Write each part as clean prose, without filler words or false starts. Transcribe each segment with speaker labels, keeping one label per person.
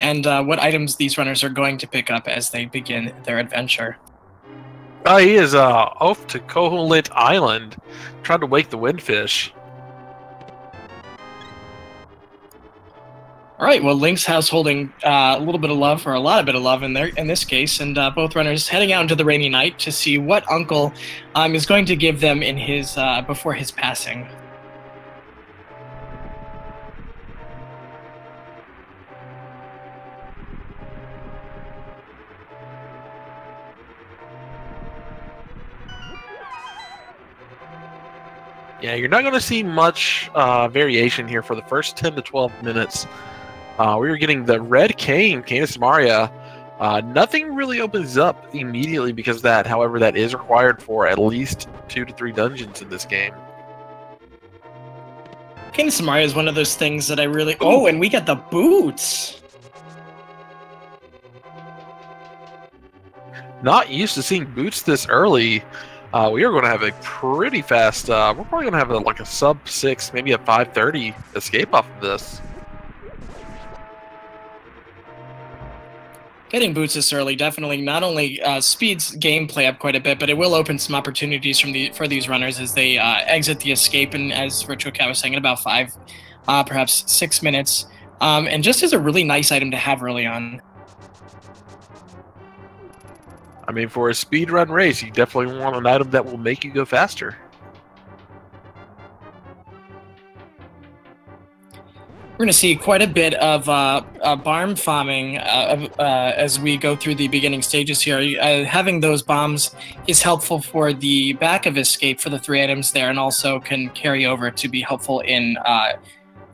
Speaker 1: and what items these runners are going to pick up as they begin their adventure.
Speaker 2: He is off to Koholint Island, trying to wake the windfish.
Speaker 1: All right, well, Link's house holding a little bit of love, or a lot of bit of love in this case, and both runners heading out into the rainy night to see what Uncle is going to give them in his before his passing.
Speaker 2: Yeah, you're not going to see much variation here for the first 10 to 12 minutes. We were getting the red cane, Canis Maria. Nothing really opens up immediately because of that. However, that is required for at least 2 to 3 dungeons in this game.
Speaker 1: Canis Maria is one of those things that I really... Ooh. Oh, and we got the boots!
Speaker 2: Not used to seeing boots this early. We are going to have a pretty fast... we're probably going to have like a sub 6, maybe a 5:30 escape off of this.
Speaker 1: Getting boots this early definitely not only speeds gameplay up quite a bit, but it will open some opportunities for these runners as they exit the escape, and as Virtual Cat was saying, in about 5, perhaps 6 minutes. And just as a really nice item to have early on.
Speaker 2: I mean, for a speedrun race, you definitely want an item that will make you go faster.
Speaker 1: We're going to see quite a bit of barm farming as we go through the beginning stages here. Having those bombs is helpful for the back of escape for the 3 items there, and also can carry over to be helpful in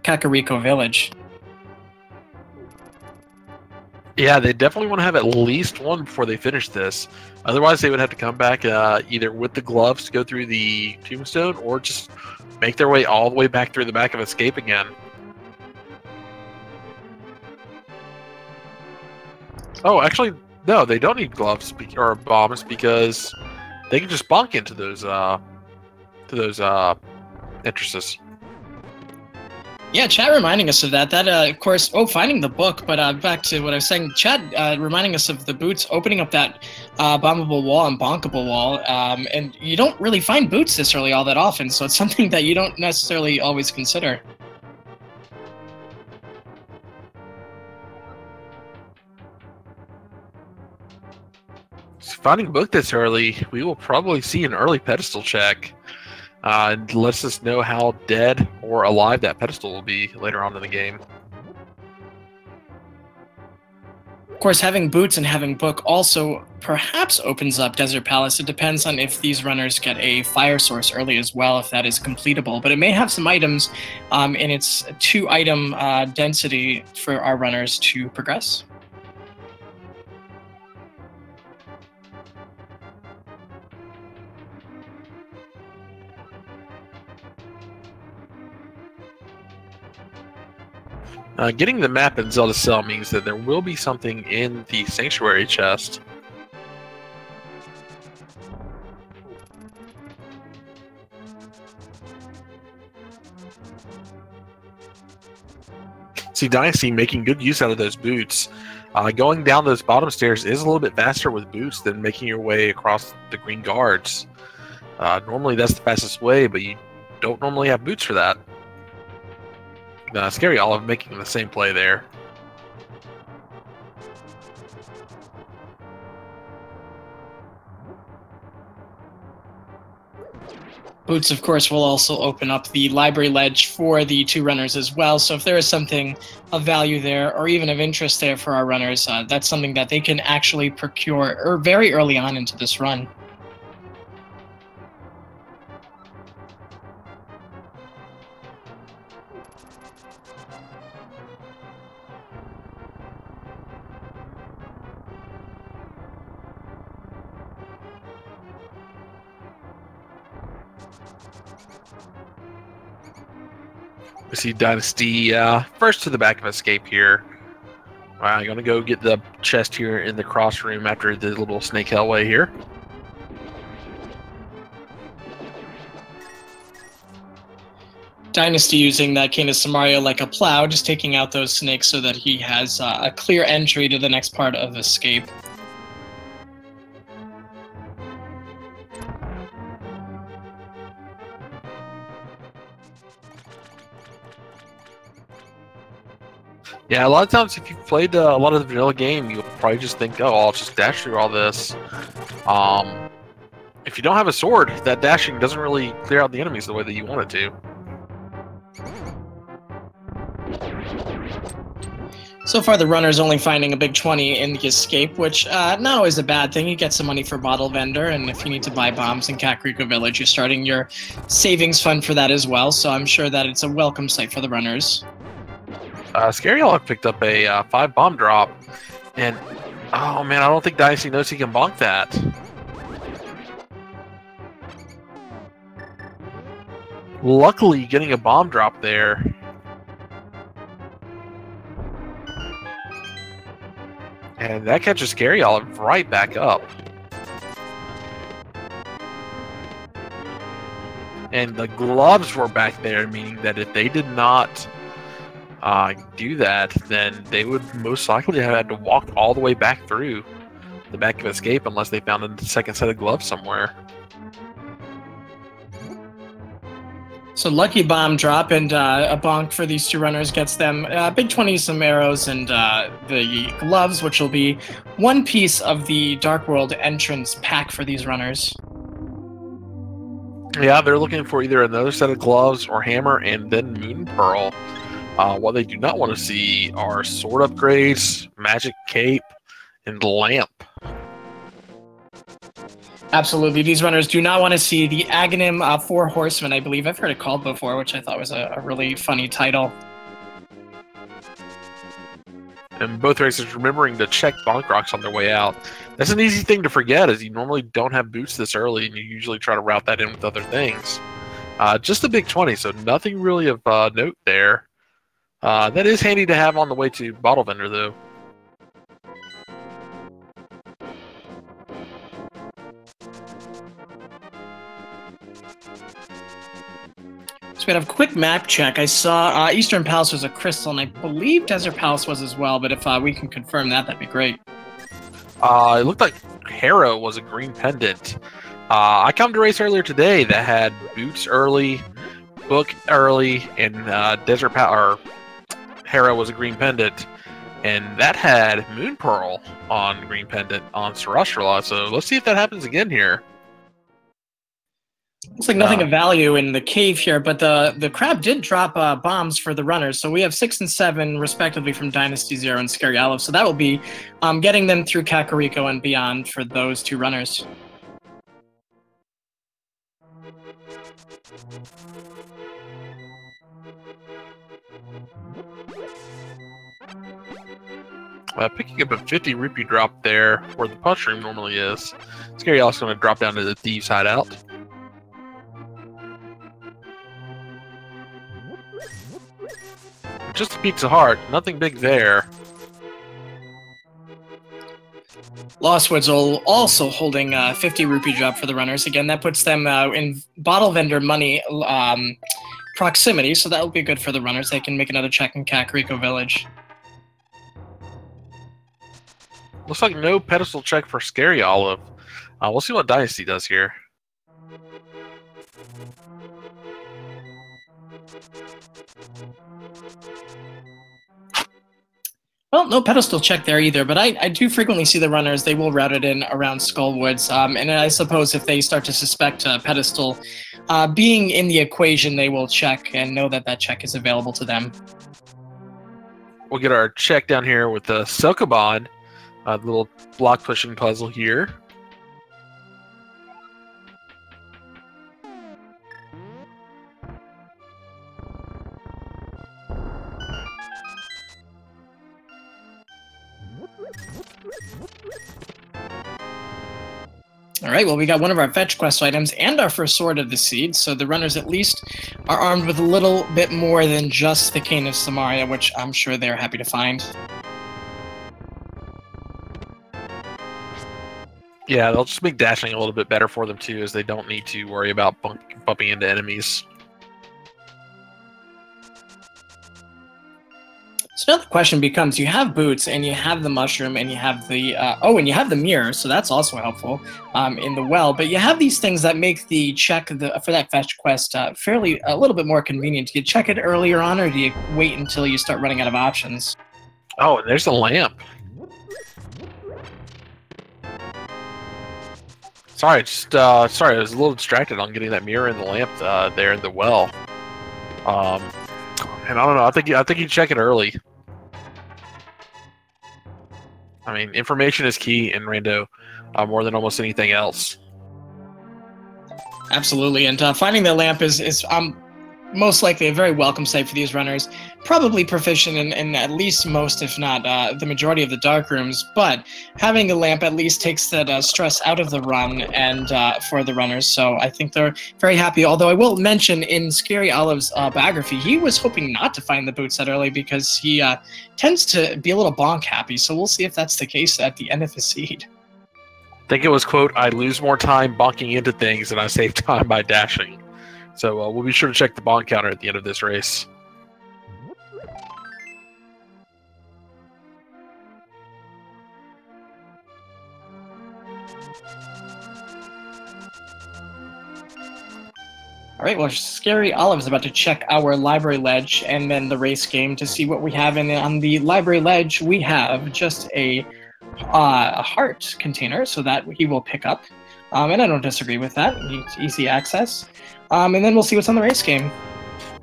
Speaker 1: Kakariko Village.
Speaker 2: Yeah, they definitely want to have at least one before they finish this. Otherwise, they would have to come back either with the gloves to go through the tombstone, or just make their way all the way back through the back of escape again. Oh, actually, no, they don't need gloves or bombs because they can just bonk into those entrances.
Speaker 1: Yeah, chat reminding us of that. That, of course, finding the book, but back to what I was saying, chat reminding us of the boots, opening up that bombable wall and bonkable wall, and you don't really find boots this early all that often, so it's something that you don't necessarily always consider.
Speaker 2: So finding a book this early, we will probably see an early pedestal check. It lets us know how dead or alive that pedestal will be later on in the game.
Speaker 1: Of course, having boots and having book also perhaps opens up Desert Palace. It depends on if these runners get a fire source early as well, if that is completable. But it may have some items in its 2-item density for our runners to progress.
Speaker 2: Getting the map in Zelda Cell means that there will be something in the Sanctuary chest. See, Dynasty making good use out of those boots. Going down those bottom stairs is a little bit faster with boots than making your way across the green guards. Normally that's the fastest way, but you don't normally have boots for that. Scaryolive making the same play there.
Speaker 1: Boots, of course, will also open up the library ledge for the 2 runners as well. So if there is something of value there, or even of interest there for our runners, that's something that they can actually procure very early on into this run.
Speaker 2: We see Dynasty first to the back of escape here. I'm going to go get the chest here in the cross room after the little snake hellway here.
Speaker 1: Dynasty using that Cane of Samaria like a plow, just taking out those snakes so that he has a clear entry to the next part of escape.
Speaker 2: Yeah, a lot of times if you've played a lot of the vanilla game, you'll probably just think, oh, I'll just dash through all this. If you don't have a sword, that dashing doesn't really clear out the enemies the way that you want it to.
Speaker 1: So far, the runner's only finding a big 20 in the escape, which not always a bad thing. You get some money for Bottle Vendor, and if you need to buy bombs in Kakariko Village, you're starting your savings fund for that as well, so I'm sure that it's a welcome sight for the runners.
Speaker 2: Scaryolive picked up a 5 bomb drop, and oh man, I don't think Dynasty knows he can bonk that. Luckily, getting a bomb drop there. And that catches Scaryolive right back up. And the gloves were back there, meaning that if they did not do that, then they would most likely have had to walk all the way back through the back of escape unless they found a second set of gloves somewhere.
Speaker 1: So lucky bomb drop and a bonk for these two runners gets them big 20, some arrows, and the gloves, which will be one piece of the Dark World entrance pack for these runners.
Speaker 2: Yeah, they're looking for either another set of gloves or hammer and then Moon Pearl. What they do not want to see are sword upgrades, magic cape, and lamp.
Speaker 1: Absolutely. These runners do not want to see the Aghanim 4 Horsemen, I believe. I've heard it called before, which I thought was a really funny title.
Speaker 2: And both racers remembering to check bonk rocks on their way out. That's an easy thing to forget, as you normally don't have boots this early, and you usually try to route that in with other things. Just a big 20, so nothing really of note there. That is handy to have on the way to Bottle Vendor, though.
Speaker 1: So we had a quick map check. I saw Eastern Palace was a crystal, and I believe Desert Palace was as well, but if we can confirm that, that'd be great.
Speaker 2: It looked like Harrow was a green pendant. I come to race earlier today that had boots early, book early, and Desert Palace, or Harrow was a green pendant, and that had Moon Pearl on green pendant on Sarastra, so let's see if that happens again here.
Speaker 1: Looks like nothing of value in the cave here, but the crab did drop bombs for the runners. So we have 6 and 7, respectively, from Dynasty0 and Scaryolive. So that will be getting them through Kakariko and beyond for those two runners.
Speaker 2: Picking up a 50 rupee drop there where the punch room normally is. Scaryolive's going to drop down to the Thieves' Hideout. Just a Pizza Heart, nothing big there.
Speaker 1: Lost Woods also holding 50 rupee drop for the runners. Again, that puts them in Bottle Vendor money proximity, so that will be good for the runners. They can make another check in Kakariko Village.
Speaker 2: Looks like no pedestal check for Scaryolive. We'll see what Dynasty does here.
Speaker 1: Well, no pedestal check there either, but I do frequently see the runners. They will route it in around Skullwoods, and I suppose if they start to suspect a pedestal being in the equation, they will check and know that that check is available to them.
Speaker 2: We'll get our check down here with the Sokoban, little block pushing puzzle here.
Speaker 1: All right, well, we got one of our fetch quest items and our first sword of the seed, so the runners at least are armed with a little bit more than just the Cane of Samaria, which I'm sure they're happy to find.
Speaker 2: Yeah, they'll just make dashing a little bit better for them too, as they don't need to worry about bumping into enemies.
Speaker 1: So now the question becomes: you have boots, and you have the mushroom, and you have the and you have the mirror, so that's also helpful in the well. But you have these things that make the check for that fetch quest fairly a little bit more convenient. Do you check it earlier on, or do you wait until you start running out of options?
Speaker 2: Oh, and there's a lamp. Sorry, sorry, I was a little distracted on getting that mirror and the lamp there in the well. And I don't know. I think you check it early. I mean, information is key in Rando more than almost anything else.
Speaker 1: Absolutely, and finding the lamp is most likely a very welcome sight for these runners. Probably proficient in at least most, if not the majority of the dark rooms, but having a lamp at least takes that stress out of the run and for the runners, so I think they're very happy. Although I will mention in Scaryolive's biography, he was hoping not to find the boots that early because he tends to be a little bonk happy, so we'll see if that's the case at the end of his seed.
Speaker 2: I think it was, quote, I lose more time bonking into things than I save time by dashing. So we'll be sure to check the bonk counter at the end of this race.
Speaker 1: All right, well, Scaryolive is about to check our library ledge and then the race game to see what we have. And on the library ledge, we have just a heart container, so that he will pick up. And I don't disagree with that. Easy access. And then we'll see what's on the race game.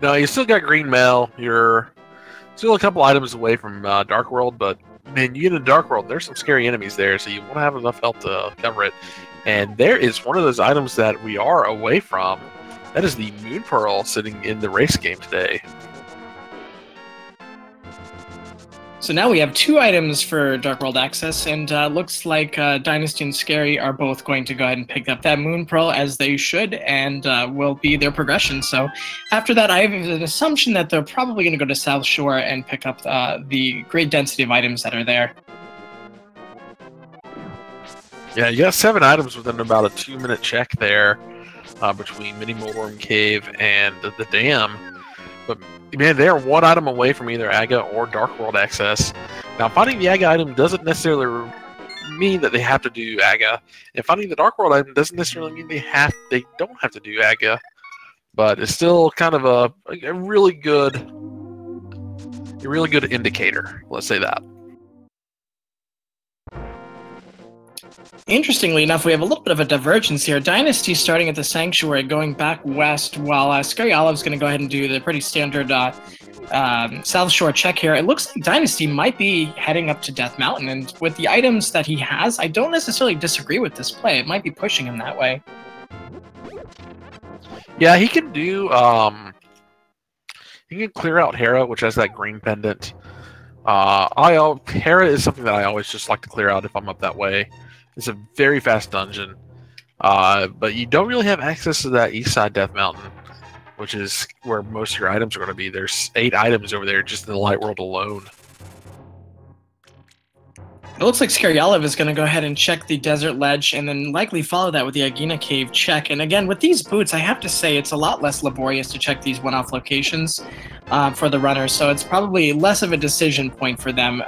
Speaker 2: No, you still got green mail. You're still a couple items away from Dark World, but man, you get into Dark World, there's some scary enemies there, so you want to have enough health to cover it. And there is one of those items that we are away from. That is the Moon Pearl sitting in the race game today.
Speaker 1: So now we have 2 items for Dark World access, and looks like Dynasty and Scary are both going to go ahead and pick up that Moon Pearl, as they should, and will be their progression. So after that, I have an assumption that they're probably going to go to South Shore and pick up the great density of items that are there.
Speaker 2: Yeah, you got 7 items within about a 2-minute check there between Mini Moldworm Cave and the Dam. But man, they are 1 item away from either AGA or Dark World access. Now, finding the AGA item doesn't necessarily mean that they have to do AGA, and finding the Dark World item doesn't necessarily mean they don't have to do AGA. But it's still kind of a really good indicator. Let's say that.
Speaker 1: Interestingly enough, we have a little bit of a divergence here. Dynasty starting at the Sanctuary, going back west, while Scaryolive's going to go ahead and do the pretty standard South Shore check here. It looks like Dynasty might be heading up to Death Mountain, and with the items that he has, I don't necessarily disagree with this play. It might be pushing him that way.
Speaker 2: Yeah, he can do. He can clear out Hera, which has that green pendant. Hera is something that I always just like to clear out if I'm up that way. It's a very fast dungeon, but you don't really have access to that east side Death Mountain, which is where most of your items are going to be. There's 8 items over there just in the Light World alone.
Speaker 1: It looks like Scaryolive is going to go ahead and check the Desert Ledge and then likely follow that with the Agina Cave check. And again, with these boots, I have to say it's a lot less laborious to check these one-off locations for the runners, so it's probably less of a decision point for them.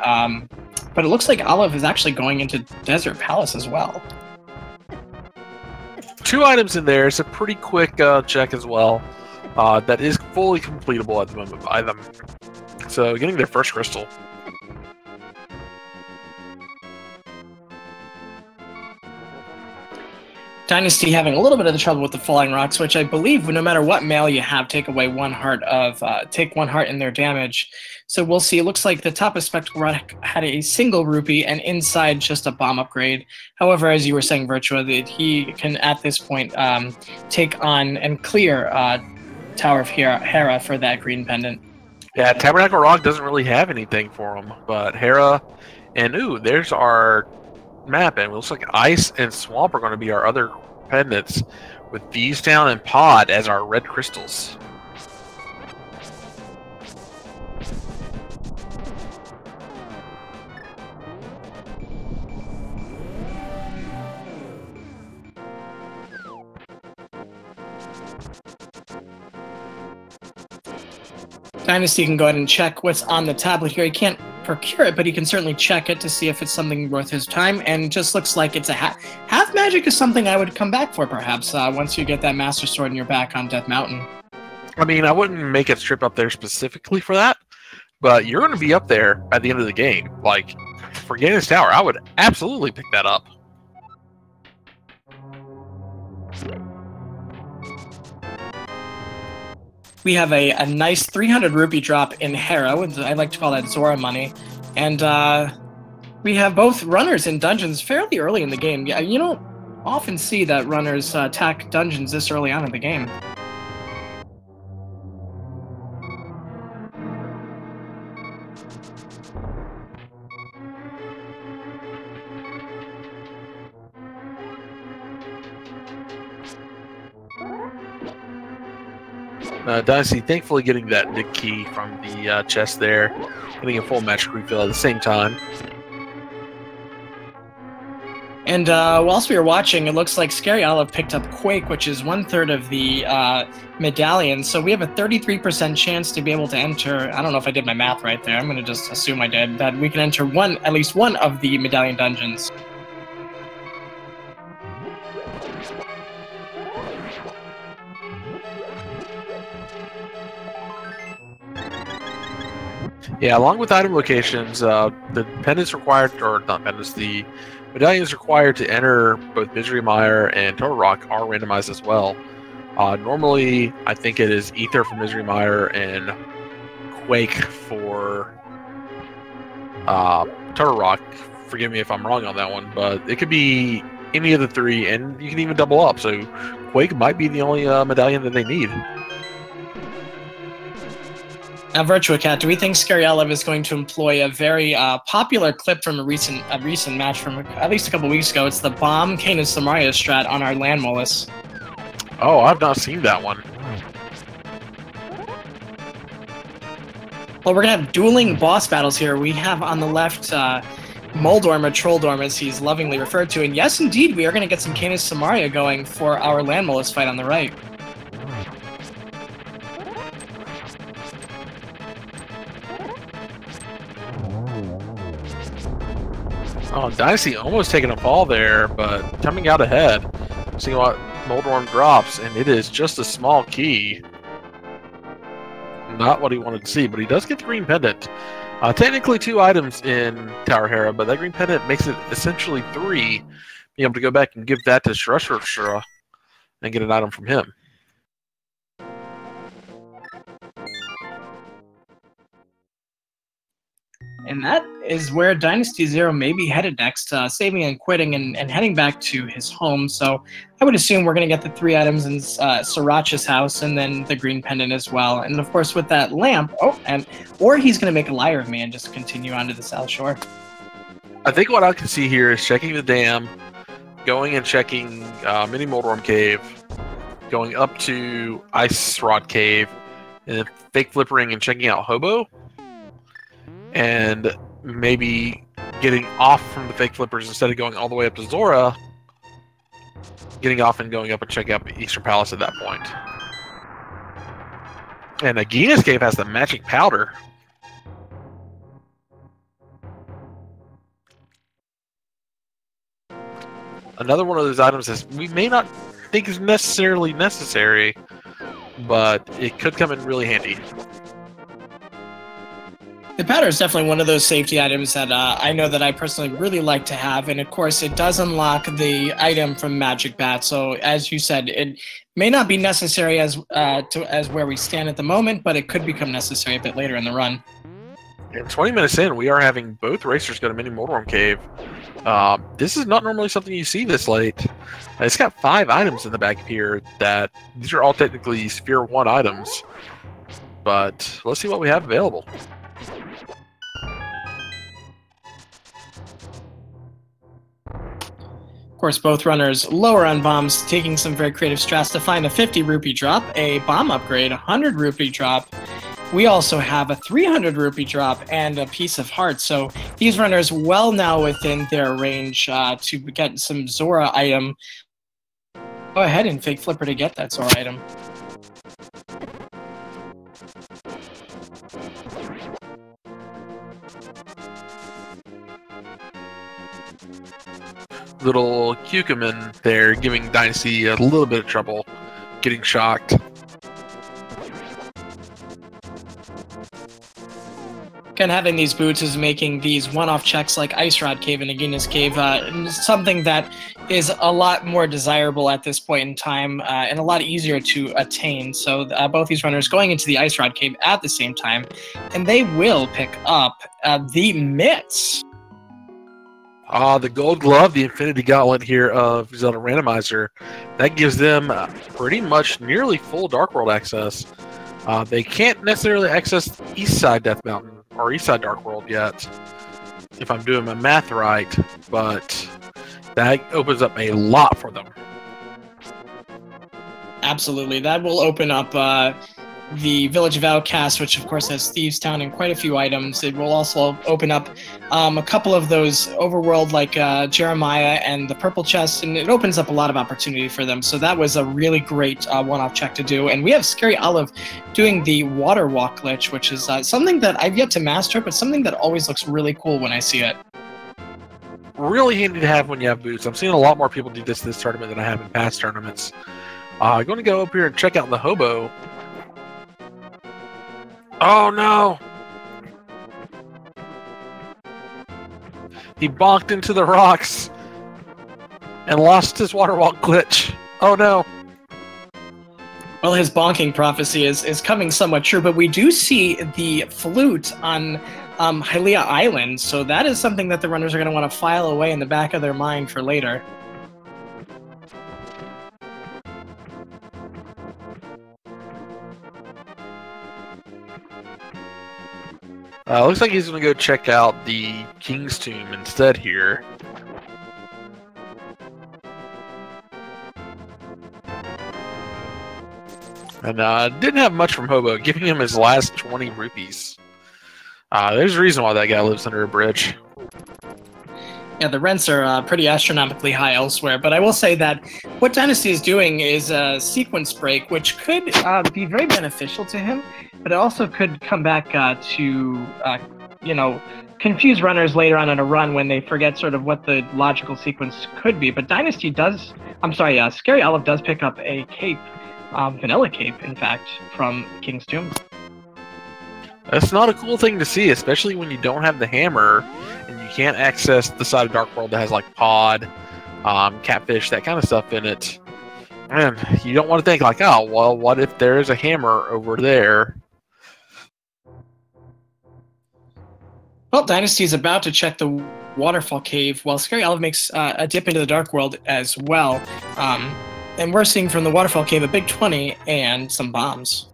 Speaker 1: But it looks like Olive is actually going into Desert Palace as well.
Speaker 2: 2 items in there. It's a pretty quick check as well. That is fully completable at the moment by them. So getting their first crystal.
Speaker 1: Dynasty having a little bit of the trouble with the falling rocks, which I believe no matter what mail you have, take away 1 heart of take 1 heart in their damage. So we'll see. It looks like the top of Spectacle Rock had a single rupee and inside just a bomb upgrade. However, as you were saying, Virtua, that he can at this point take on and clear Tower of Hera for that green pendant.
Speaker 2: Yeah, Tabernacle Rock doesn't really have anything for him, but Hera and there's our map, and it looks like Ice and Swamp are going to be our other pendants, with these down and Pod as our red crystals.
Speaker 1: Dynasty can go ahead and check what's on the tablet here. He can't procure it, but he can certainly check it to see if it's something worth his time, and it just looks like it's a half magic is something I would come back for, perhaps, once you get that Master Sword and you're back on Death Mountain.
Speaker 2: I mean, I wouldn't make a trip up there specifically for that, but you're going to be up there at the end of the game. Like, for Gaines Tower, I would absolutely pick that up.
Speaker 1: We have a nice 300 rupee drop in Harrow, and I like to call that Zora money. And we have both runners in dungeons fairly early in the game. Yeah, you don't often see that runners attack dungeons this early on in the game.
Speaker 2: Dynasty thankfully getting that Nick key from the chest there, getting a full magic refill at the same time.
Speaker 1: And whilst we were watching, it looks like Scaryolive picked up Quake, which is 1/3 of the medallion. So we have a 33% chance to be able to enter. I don't know if I did my math right there. I'm going to just assume I did. That we can enter at least one of the medallion dungeons.
Speaker 2: Yeah, along with item locations, the pendants required, or not pendants, the medallions required to enter both Misery Mire and Turtle Rock are randomized as well. Normally, I think it is Ether for Misery Mire and Quake for Turtle Rock. Forgive me if I'm wrong on that one, but it could be any of the three, and you can even double up. So Quake might be the only medallion that they need.
Speaker 1: Now, Virtua Cat, do we think Scaryolive is going to employ a very popular clip from a recent match from at least a couple weeks ago? It's the bomb Canis Samaria strat on our Land Molus.
Speaker 2: Oh, I've not seen that one.
Speaker 1: Well, we're going to have dueling boss battles here. We have on the left Moldorm, or Trolldorm, as he's lovingly referred to. And yes, indeed, we are going to get some Canis Samaria going for our Land Molus fight on the right.
Speaker 2: Oh, Dynasty almost taking a fall there, but coming out ahead. Seeing what Moldorm drops, and it is just a small key. Not what he wanted to see, but he does get the green pendant. Technically 2 items in Tower Hera, but that green pendant makes it essentially 3. Being able to go back and give that to Shura and get an item from him.
Speaker 1: And that is where Dynasty0 may be headed next, saving and quitting and heading back to his home. So I would assume we're going to get the 3 items in Sriracha's house and then the green pendant as well. And of course with that lamp, or he's going to make a liar of me and just continue on to the South Shore.
Speaker 2: I think what I can see here is checking the dam, going and checking Mini Moldorm Cave, going up to Ice Rod Cave, and then fake flippering and checking out Hobo. And maybe getting off from the fake flippers instead of going all the way up to Zora, getting off and going up and checking out the Eastern Palace at that point. And Aegina's Cave has the magic powder. Another one of those items that we may not think is necessarily necessary, but it could come in really handy.
Speaker 1: The powder is definitely one of those safety items that I know that I personally really like to have, and of course it does unlock the item from Magic Bat. So as you said, it may not be necessary as where we stand at the moment, but it could become necessary a bit later in the run.
Speaker 2: And 20 minutes in, we are having both racers go to Mini Moldorm Cave. This is not normally something you see this late. It's got 5 items in the back here that these are all technically Sphere 1 items, but let's see what we have available.
Speaker 1: Of course, both runners lower on bombs, taking some very creative strats to find a 50 rupee drop, a bomb upgrade, a 100 rupee drop. We also have a 300 rupee drop and a piece of heart. So these runners well now within their range to get some Zora item. Go ahead and fake flipper to get that Zora item.
Speaker 2: Little Cucumin there giving Dynasty a little bit of trouble, getting shocked.
Speaker 1: Again, having these boots is making these one-off checks like Ice Rod Cave and Nagina's Cave something that is a lot more desirable at this point in time and a lot easier to attain. So both these runners going into the Ice Rod Cave at the same time, and they will pick up the mitts.
Speaker 2: The Gold Glove, the Infinity Gauntlet here of Zelda Randomizer, that gives them pretty much nearly full Dark World access. They can't necessarily access East Side Death Mountain or East Side Dark World yet, if I'm doing my math right, but that opens up a lot for them.
Speaker 1: Absolutely. That will open up the Village of Outcasts, which of course has Thieves Town and quite a few items. It will also open up a couple of those overworld like Jeremiah and the Purple Chest, and it opens up a lot of opportunity for them. So that was a really great one-off check to do. And we have Scaryolive doing the Water Walk glitch, which is something that I've yet to master, but something that always looks really cool when I see it.
Speaker 2: Really handy to have when you have boots. I'm seeing a lot more people do this tournament than I have in past tournaments. I'm going to go up here and check out the Hobo. Oh no! He bonked into the rocks and lost his water walk glitch. Oh no!
Speaker 1: Well, his bonking prophecy is coming somewhat true, but we do see the flute on Hylia Island, so that is something that the runners are going to want to file away in the back of their mind for later.
Speaker 2: Looks like he's going to go check out the King's Tomb instead here. And didn't have much from Hobo, giving him his last 20 rupees. There's a reason why that guy lives under a bridge.
Speaker 1: Yeah, the rents are pretty astronomically high elsewhere, but I will say that what Dynasty is doing is a sequence break, which could be very beneficial to him, but it also could come back to, you know, confuse runners later on in a run when they forget sort of what the logical sequence could be. But Dynasty does, Scaryolive does pick up a cape, vanilla cape, in fact, from King's Tomb.
Speaker 2: That's not a cool thing to see, especially when you don't have the hammer and you can't access the side of Dark World that has like pod, catfish, that kind of stuff in it. Man, you don't want to think like, oh, well, what if there is a hammer over there?
Speaker 1: Well, Dynasty is about to check the waterfall cave while Scaryolive makes a dip into the Dark World as well. And we're seeing from the waterfall cave a big 20 and some bombs.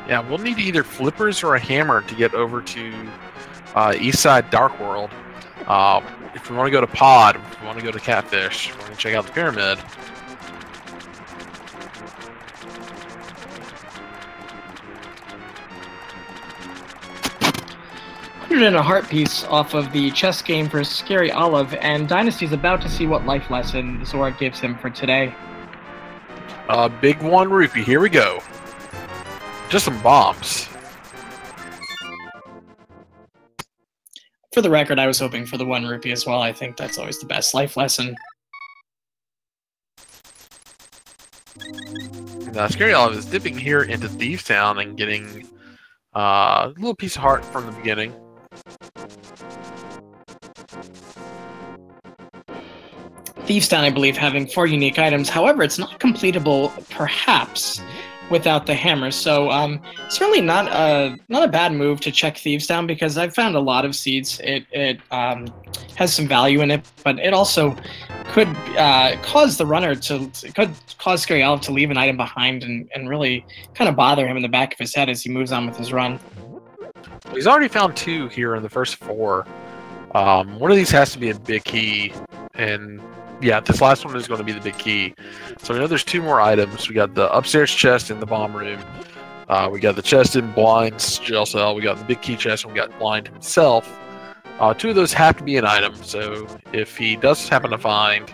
Speaker 2: Yeah, we'll need either flippers or a hammer to get over to East Side Dark World. If we want to go to Pod, if we want to go to Catfish, if we want to check out the pyramid.
Speaker 1: And a heart piece off of the chess game for Scaryolive, and Dynasty's about to see what life lesson Zora gives him for today.
Speaker 2: Big 1 rupee, here we go. Just some bombs.
Speaker 1: For the record, I was hoping for the 1 rupee as well. I think that's always the best life lesson.
Speaker 2: Scaryolive is dipping here into Thieves Town and getting a little piece of heart from the beginning.
Speaker 1: Thieves Town, I believe, having 4 unique items. However, it's not completable, perhaps, without the hammer. So certainly not a bad move to check Thieves Town, because I've found a lot of seeds. It has some value in it, but it also could cause the runner could cause Scaryolive to leave an item behind and really kind of bother him in the back of his head as he moves on with his run.
Speaker 2: He's already found 2 here in the first 4. One of these has to be a big key, and yeah, this last one is going to be the big key. So we know there's 2 more items. We got the upstairs chest in the bomb room. We got the chest in Blind's jail cell. We got the big key chest, and we got Blind himself. 2 of those have to be an item. So if he does happen to find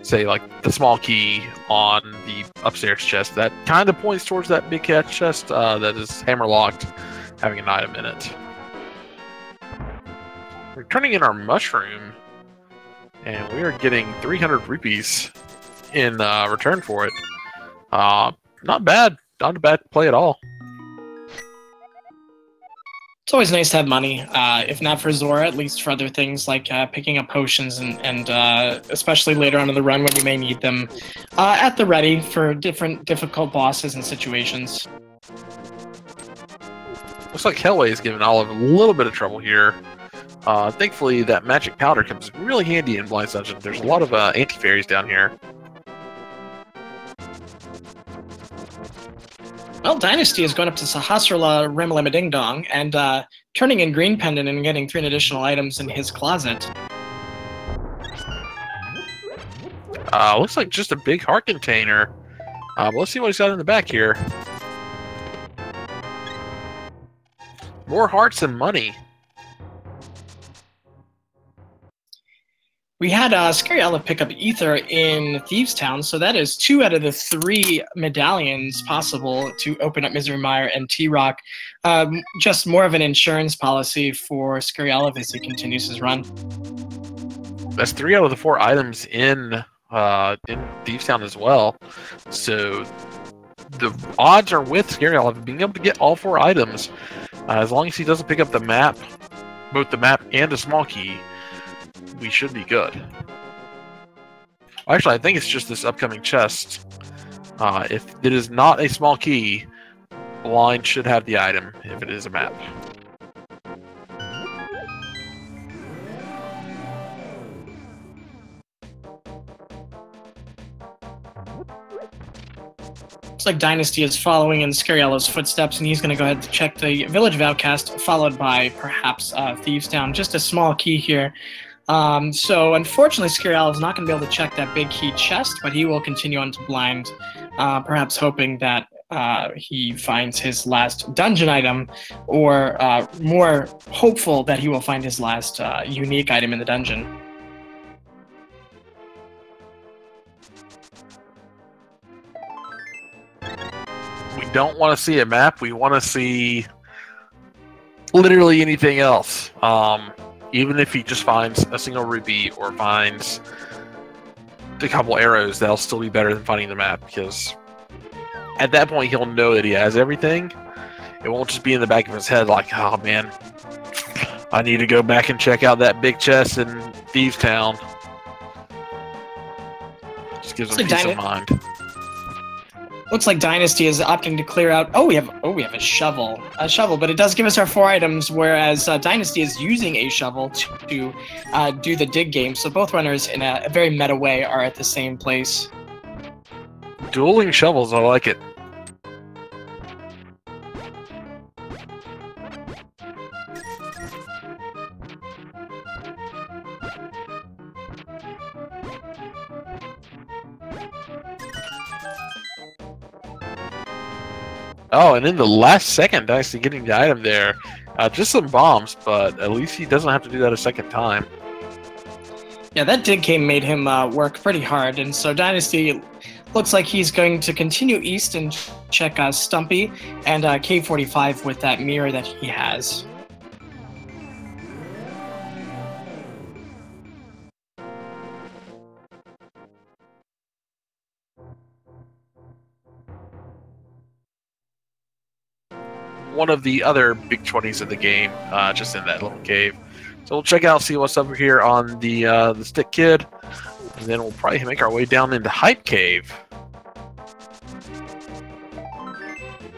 Speaker 2: say, like the small key on the upstairs chest. That kind of points towards that big cat chest that is hammer locked, having an item in it. We're turning in our mushroom, and we are getting 300 rupees in return for it. Not bad. Not a bad play at all.
Speaker 1: It's always nice to have money, if not for Zora, at least for other things like picking up potions and especially later on in the run when you may need them at the ready for different difficult bosses and situations.
Speaker 2: Looks like Hellway is giving Olive a little bit of trouble here. Thankfully, that magic powder comes really handy in Blind Dungeon. There's a lot of anti-fairies down here.
Speaker 1: Well, Dynasty is going up to Sahasrala Remalima Ding Dong and turning in Green Pendant and getting 3 additional items in his closet.
Speaker 2: Looks like just a big heart container. But let's see what he's got in the back here. More hearts and money.
Speaker 1: We had Scaryolive pick up Ether in Thieves Town, so that is 2 out of the 3 medallions possible to open up Misery Mire and T-Rock. Just more of an insurance policy for Scaryolive as he continues his run.
Speaker 2: That's 3 out of the 4 items in Thieves Town as well. So the odds are with Scaryolive being able to get all 4 items. As long as he doesn't pick up the map, both the map and a small key, we should be good. Actually, I think it's just this upcoming chest. If it is not a small key, Blind should have the item if it is a map.
Speaker 1: Looks like Dynasty is following in Scaryolive's footsteps, and he's going to go ahead to check the Village of Outcast, followed by perhaps Thieves Town. Just a small key here. So unfortunately, Scaryolive is not going to be able to check that big key chest, but he will continue on to Blind, perhaps hoping that he finds his last dungeon item, or more hopeful that he will find his last unique item in the dungeon.
Speaker 2: We don't want to see a map. We want to see literally anything else. Even if he just finds a single rupee or finds a couple arrows, that'll still be better than finding the map, because at that point he'll know that he has everything. It won't just be in the back of his head like, oh man, I need to go back and check out that big chest in Thieves Town. Just gives him peace of mind.
Speaker 1: Looks like Dynasty is opting to clear out. We have a shovel, but it does give us our 4 items, whereas Dynasty is using a shovel to do the dig game. So both runners, in a very meta way, are at the same place.
Speaker 2: Dueling shovels, I like it. Oh, and in the last second, Dynasty getting the item there. Just some bombs, but at least he doesn't have to do that a second time.
Speaker 1: Yeah, that dig game made him work pretty hard, and so Dynasty looks like he's going to continue east and check Stumpy and K45 with that mirror that he has.
Speaker 2: One of the other big 20s of the game, just in that little cave. So we'll check out, see what's over here on the Stick Kid, and then we'll probably make our way down into Hype Cave.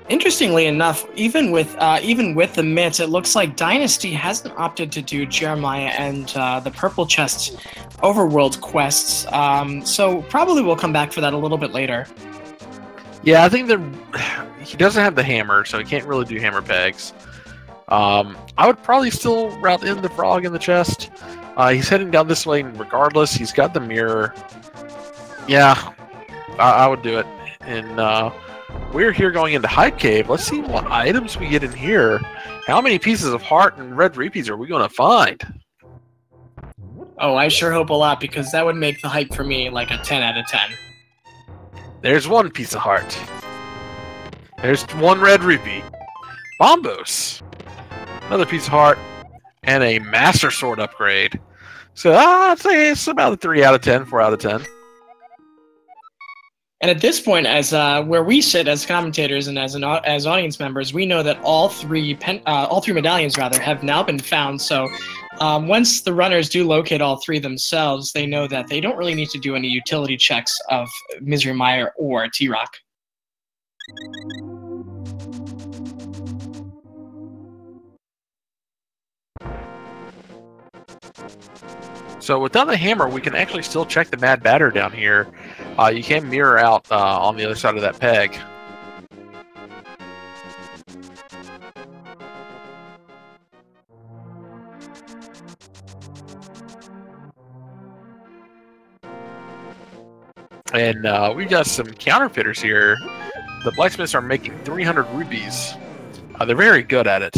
Speaker 1: Interestingly enough, even with the mitts, it looks like Dynasty hasn't opted to do Jeremiah and the Purple Chest's overworld quests. So probably we'll come back for that a little bit later.
Speaker 2: Yeah, I think that he doesn't have the hammer, so he can't really do hammer pegs. I would probably still route in the frog in the chest. He's heading down this way regardless. He's got the mirror. Yeah, I would do it. And we're here going into Hype Cave. Let's see what items we get in here. How many pieces of heart and red rupees are we going to find?
Speaker 1: Oh, I sure hope a lot, because that would make the hype for me like a 10 out of 10.
Speaker 2: There's one piece of heart. There's one red rupee. Bombos. Another piece of heart. And a Master Sword upgrade. So I'd say it's about a 3 out of 10, 4 out of 10.
Speaker 1: And at this point, as where we sit as commentators and as audience members, we know that all three medallions have now been found. So once the runners do locate all three themselves, they know that they don't really need to do any utility checks of Misery Mire or T-Rock.
Speaker 2: So without the hammer, we can actually still check the Mad Batter down here. You can mirror out on the other side of that peg. And we got some counterfeiters here. The blacksmiths are making 300 rupees. They're very good at it.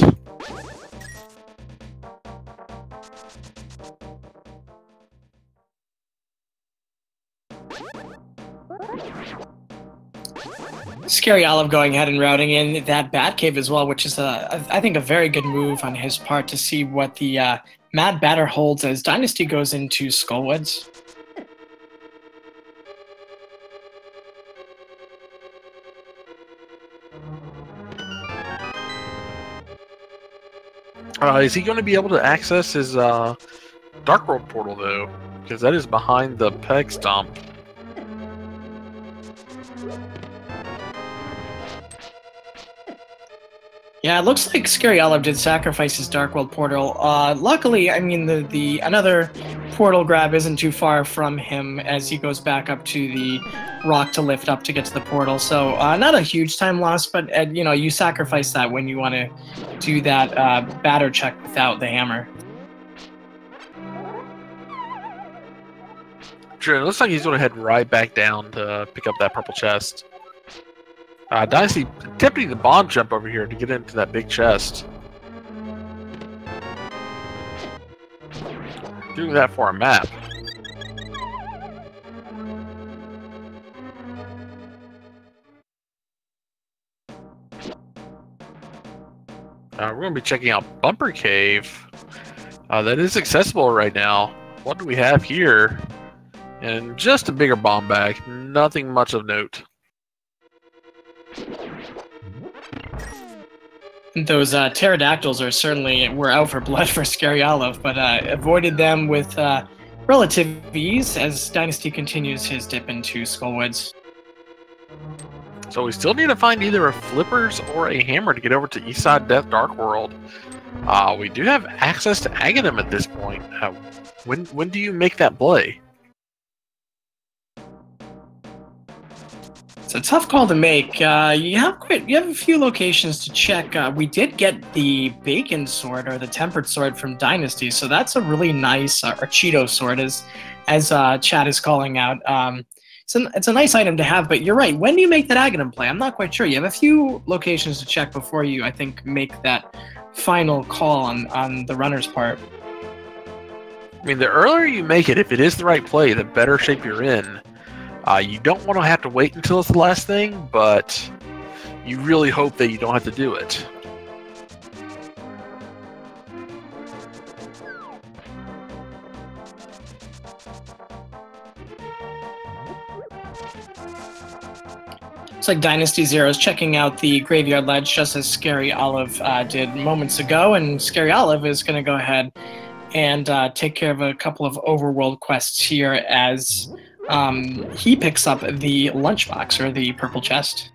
Speaker 1: Scaryolive going ahead and routing in that Batcave as well, which is, I think, a very good move on his part to see what the Mad Batter holds as Dynasty goes into Skullwoods.
Speaker 2: Is he going to be able to access his Dark World portal, though? Because that is behind the peg stomp.
Speaker 1: Yeah, it looks like Scaryolive did sacrifice his Dark World portal. Luckily, I mean, the another portal grab isn't too far from him as he goes back up to the rock to lift up to get to the portal. So not a huge time loss, but you know, you sacrifice that when you want to do that batter check without the hammer.
Speaker 2: Sure, it looks like he's going to head right back down to pick up that purple chest. Dynasty attempting the bomb jump over here to get into that big chest. Doing that for a map. We're going to be checking out Bumper Cave. That is accessible right now. What do we have here? And just a bigger bomb bag. Nothing much of note.
Speaker 1: Those pterodactyls were out for blood for Scaryolive, but avoided them with relative ease as Dynasty continues his dip into Skullwoods.
Speaker 2: So we still need to find either a flippers or a hammer to get over to Eastside Death Dark World. We do have access to Aghanim at this point. When do you make that play?
Speaker 1: It's a tough call to make. You have a few locations to check. We did get the Bacon Sword or the Tempered Sword from Dynasty, so that's a really nice or Cheeto Sword, as Chad is calling out. It's a nice item to have, but you're right. When do you make that Aghanim play? I'm not quite sure. You have a few locations to check before you, I think, make that final call on the runner's part.
Speaker 2: I mean, the earlier you make it, if it is the right play, the better shape you're in. You don't want to have to wait until it's the last thing, but you really hope that you don't have to do it.
Speaker 1: Looks like Dynasty0 is checking out the Graveyard Ledge just as Scaryolive did moments ago, and Scaryolive is going to go ahead and take care of a couple of overworld quests here as he picks up the lunchbox or the purple chest.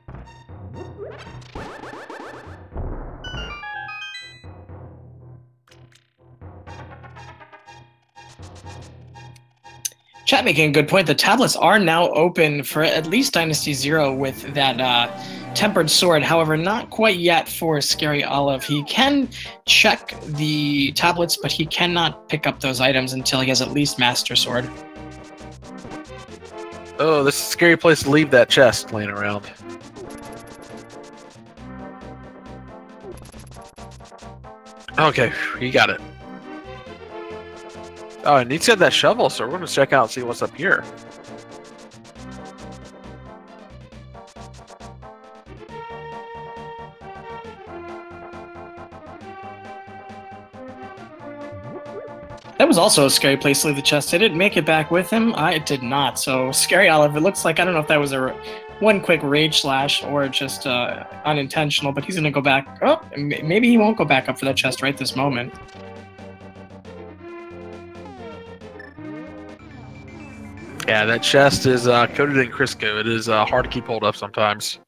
Speaker 1: Chat making a good point. The tablets are now open for at least Dynasty0 with that Tempered Sword. However, not quite yet for Scaryolive. He can check the tablets, but he cannot pick up those items until he has at least Master Sword.
Speaker 2: Oh, this is a scary place to leave that chest laying around. Okay, you got it. Oh, and he's got that shovel, so we're going to check out and see what's up here.
Speaker 1: That was also a scary place to leave the chest. Did it make it back with him? I did not. So, Scaryolive, it looks like, I don't know if that was one quick rage slash or just unintentional, but he's going to go back. Oh, maybe he won't go back up for that chest right this moment.
Speaker 2: Yeah, that chest is coated in Crisco. It is hard to keep hold of sometimes.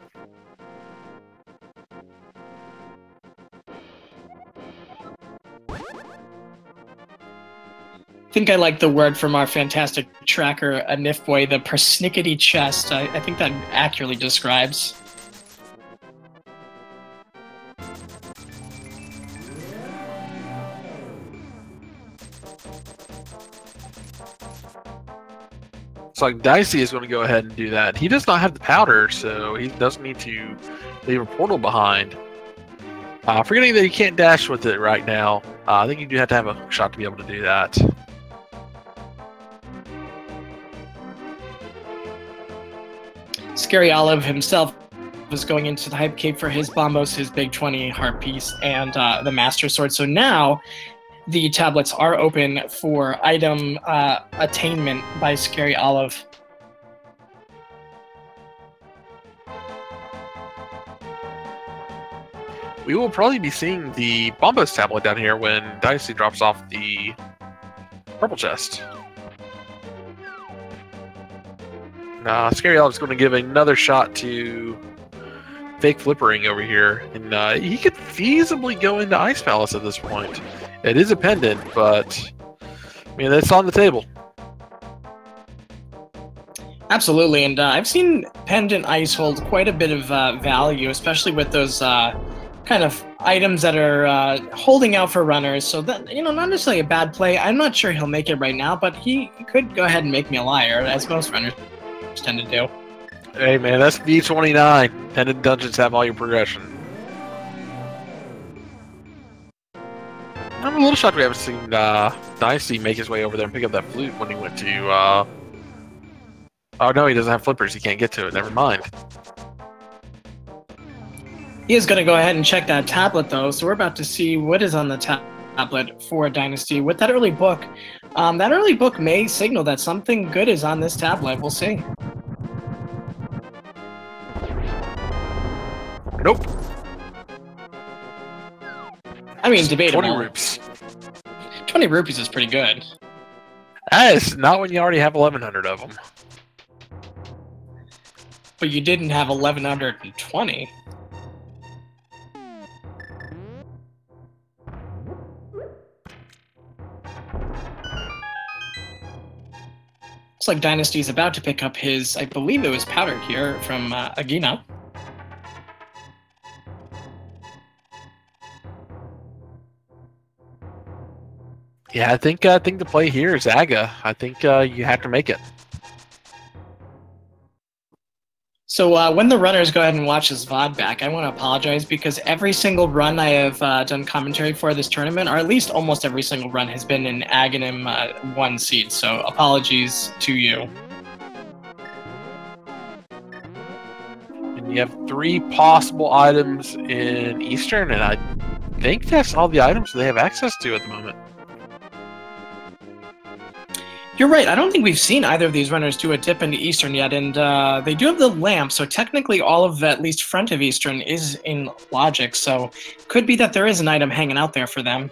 Speaker 1: I think I like the word from our fantastic tracker, Nifboy, the persnickety chest. I think that accurately describes.
Speaker 2: It's like Dicey is going to go ahead and do that. He does not have the powder, so he doesn't need to leave a portal behind. Forgetting that you can't dash with it right now. I think you do have to have a hook shot to be able to do that.
Speaker 1: Scaryolive himself was going into the Hype Cave for his Bombos, his big 20 heart piece, and the Master Sword. So now the tablets are open for item attainment by Scaryolive.
Speaker 2: We will probably be seeing the Bombos tablet down here when Dynasty drops off the purple chest. Scaryolive is going to give another shot to fake flippering over here, and he could feasibly go into Ice Palace at this point. It is a pendant, but I mean, that's on the table.
Speaker 1: Absolutely, and I've seen pendant ice hold quite a bit of value, especially with those kind of items that are holding out for runners. So that, you know, not necessarily a bad play. I'm not sure he'll make it right now, but he could go ahead and make me a liar, as most runners tend to do.
Speaker 2: Hey man, that's V29. Pendant dungeons have all your progression. I'm a little shocked we haven't seen Dynasty make his way over there and pick up that flute when he went to oh no, he doesn't have flippers, he can't get to it, never mind.
Speaker 1: He is going to go ahead and check that tablet, though, so we're about to see what is on the tablet for Dynasty. With that early book may signal that something good is on this tablet. We'll see.
Speaker 2: Nope.
Speaker 1: I mean, debatable.
Speaker 2: 20 rupees.
Speaker 1: 20 rupees is pretty good.
Speaker 2: That is not when you already have 1,100 of them.
Speaker 1: But you didn't have 1,120. Looks like Dynasty's about to pick up his, I believe it was powder here from Agina.
Speaker 2: Yeah, I think the play here is Aga. I think you have to make it.
Speaker 1: So when the runners go ahead and watch this VOD back, I want to apologize because every single run I have done commentary for this tournament, or at least almost every single run, has been an Aghanim 1 seed. So apologies to you.
Speaker 2: And you have 3 possible items in Eastern, and I think that's all the items they have access to at the moment.
Speaker 1: You're right. I don't think we've seen either of these runners do a dip into Eastern yet, and they do have the lamp, so technically all of at least front of Eastern is in Logic, so could be that there is an item hanging out there for them.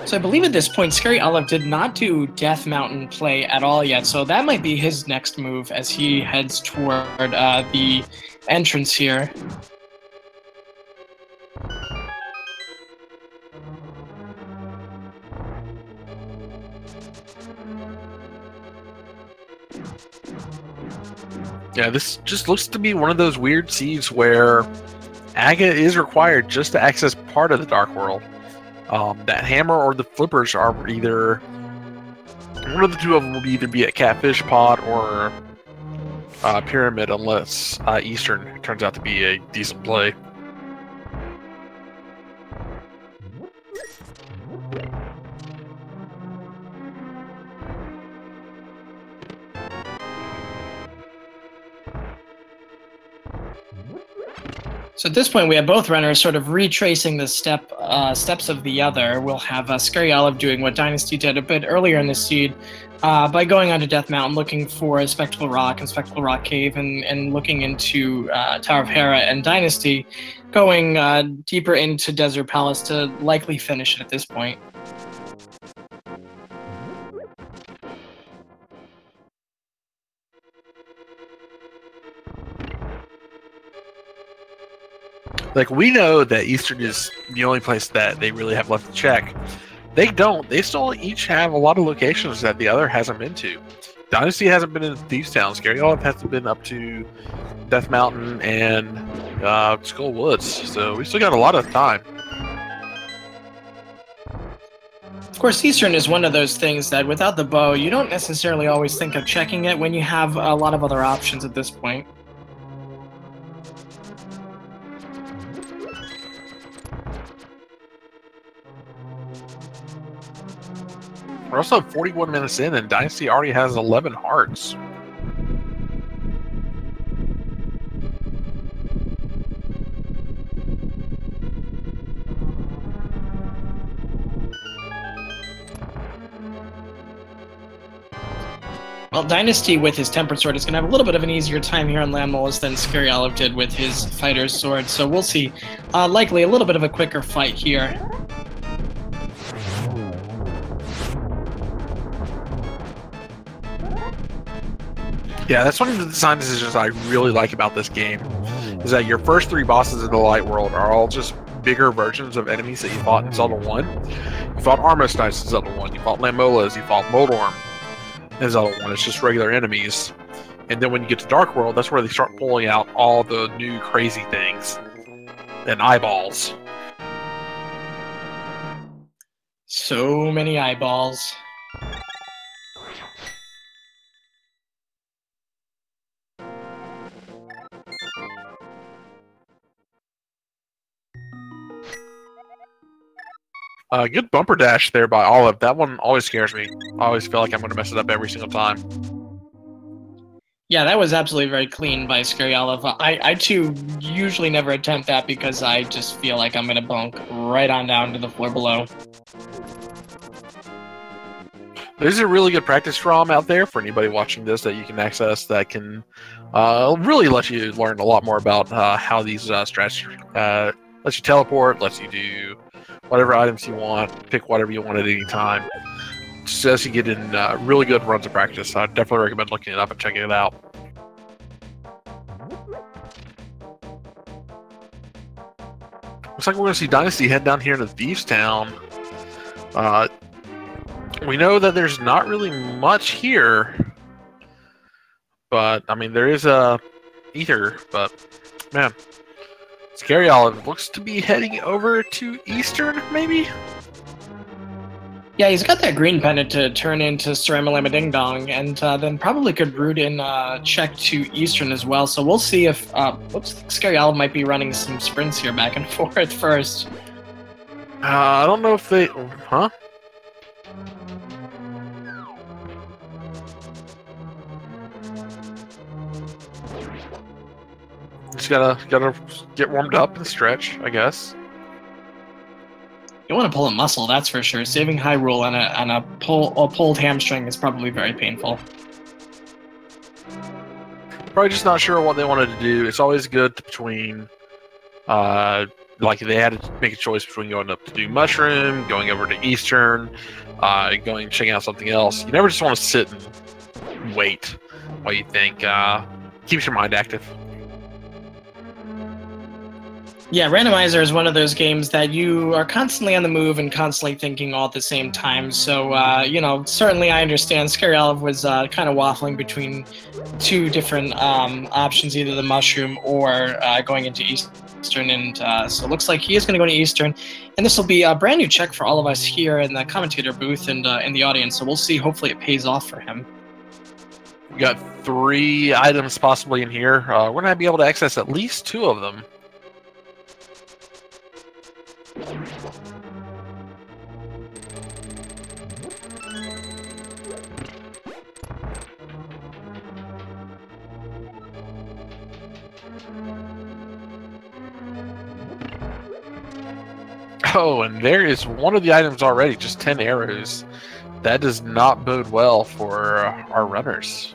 Speaker 1: So I believe at this point, Scaryolive did not do Death Mountain play at all yet, so that might be his next move as he heads toward the entrance here.
Speaker 2: Yeah, this just looks to be one of those weird seeds where Aga is required just to access part of the Dark World. That hammer or the flippers are either... One of the two of them will either be a Catfish Pod or Pyramid, unless Eastern turns out to be a decent play.
Speaker 1: So at this point, we have both runners sort of retracing the steps of the other. We'll have Scaryolive doing what Dynasty did a bit earlier in the seed by going onto Death Mountain, looking for Spectacle Rock and Spectacle Rock Cave, and looking into Tower of Hera, and Dynasty going deeper into Desert Palace to likely finish it at this point.
Speaker 2: Like, we know that Eastern is the only place that they really have left to check. They don't. They still each have a lot of locations that the other hasn't been to. Dynasty hasn't been in Thieves Town. Scaryolive hasn't been up to Death Mountain and Skull Woods. So we still got a lot of time.
Speaker 1: Of course, Eastern is one of those things that without the bow, you don't necessarily always think of checking it when you have a lot of other options at this point.
Speaker 2: We're also 41 minutes in, and Dynasty already has 11 hearts.
Speaker 1: Well, Dynasty with his Tempered Sword is going to have a little bit of an easier time here on Landmolas than Scaryolive did with his Fighter's Sword, so we'll see. Likely a little bit of a quicker fight here.
Speaker 2: Yeah, that's one of the design decisions I really like about this game, is that your first three bosses in the Light World are all just bigger versions of enemies that you fought in Zelda 1. You fought Armos Knights in Zelda 1, you fought Landmolas, you fought Moldorm in Zelda 1. It's just regular enemies. And then when you get to Dark World, that's where they start pulling out all the new crazy things and eyeballs.
Speaker 1: So many eyeballs.
Speaker 2: Good bumper dash there by Olive. That one always scares me. I always feel like I'm going to mess it up every single time.
Speaker 1: Yeah, that was absolutely very clean by Scaryolive. I too usually never attempt that because I just feel like I'm going to bunk right on down to the floor below.
Speaker 2: There's a really good practice ROM out there for anybody watching this that you can access that can really let you learn a lot more about how these strats lets you teleport, lets you do whatever items you want, pick whatever you want at any time. Just as you get in really good runs of practice, I definitely recommend looking it up and checking it out. Looks like we're going to see Dynasty head down here to Thieves Town. We know that there's not really much here, but I mean there is a ether. But man, Scaryolive looks to be heading over to Eastern, maybe.
Speaker 1: Yeah, he's got that green pendant to turn into Saramalama Ding Dong, and then probably could root in check to Eastern as well. So we'll see if Scaryolive might be running some sprints here back and forth first.
Speaker 2: I don't know if they, huh? Just gotta get warmed up and stretch, I guess.
Speaker 1: You want to pull a muscle, that's for sure. Saving Hyrule on a pulled hamstring is probably very painful.
Speaker 2: Probably just not sure what they wanted to do. It's always good between, like they had to make a choice between going up to do Mushroom, going over to Eastern, going checking out something else. You never just want to sit and wait while you think. Keeps your mind active.
Speaker 1: Yeah, Randomizer is one of those games that you are constantly on the move and constantly thinking all at the same time. So, you know, certainly I understand. Scaryolive was kind of waffling between two different options, either the mushroom or going into Eastern. And so it looks like he is going to go to Eastern. And this will be a brand new check for all of us here in the commentator booth and in the audience. So we'll see. Hopefully it pays off for him.
Speaker 2: We got 3 items possibly in here. We're going to be able to access at least 2 of them. Oh, and there is one of the items already, just 10 arrows. That does not bode well for our runners.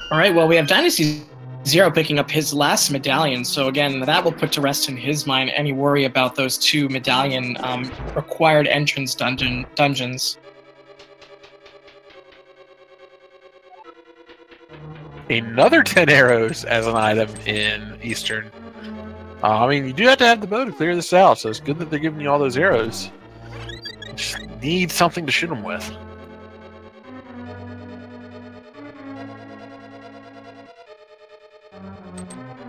Speaker 1: All right, well, we have Dynasty0 picking up his last medallion. So again, that will put to rest in his mind any worry about those 2 medallion required entrance dungeons.
Speaker 2: Another 10 arrows as an item in Eastern. I mean, you do have to have the bow to clear this out, so it's good that they're giving you all those arrows. You just need something to shoot them with.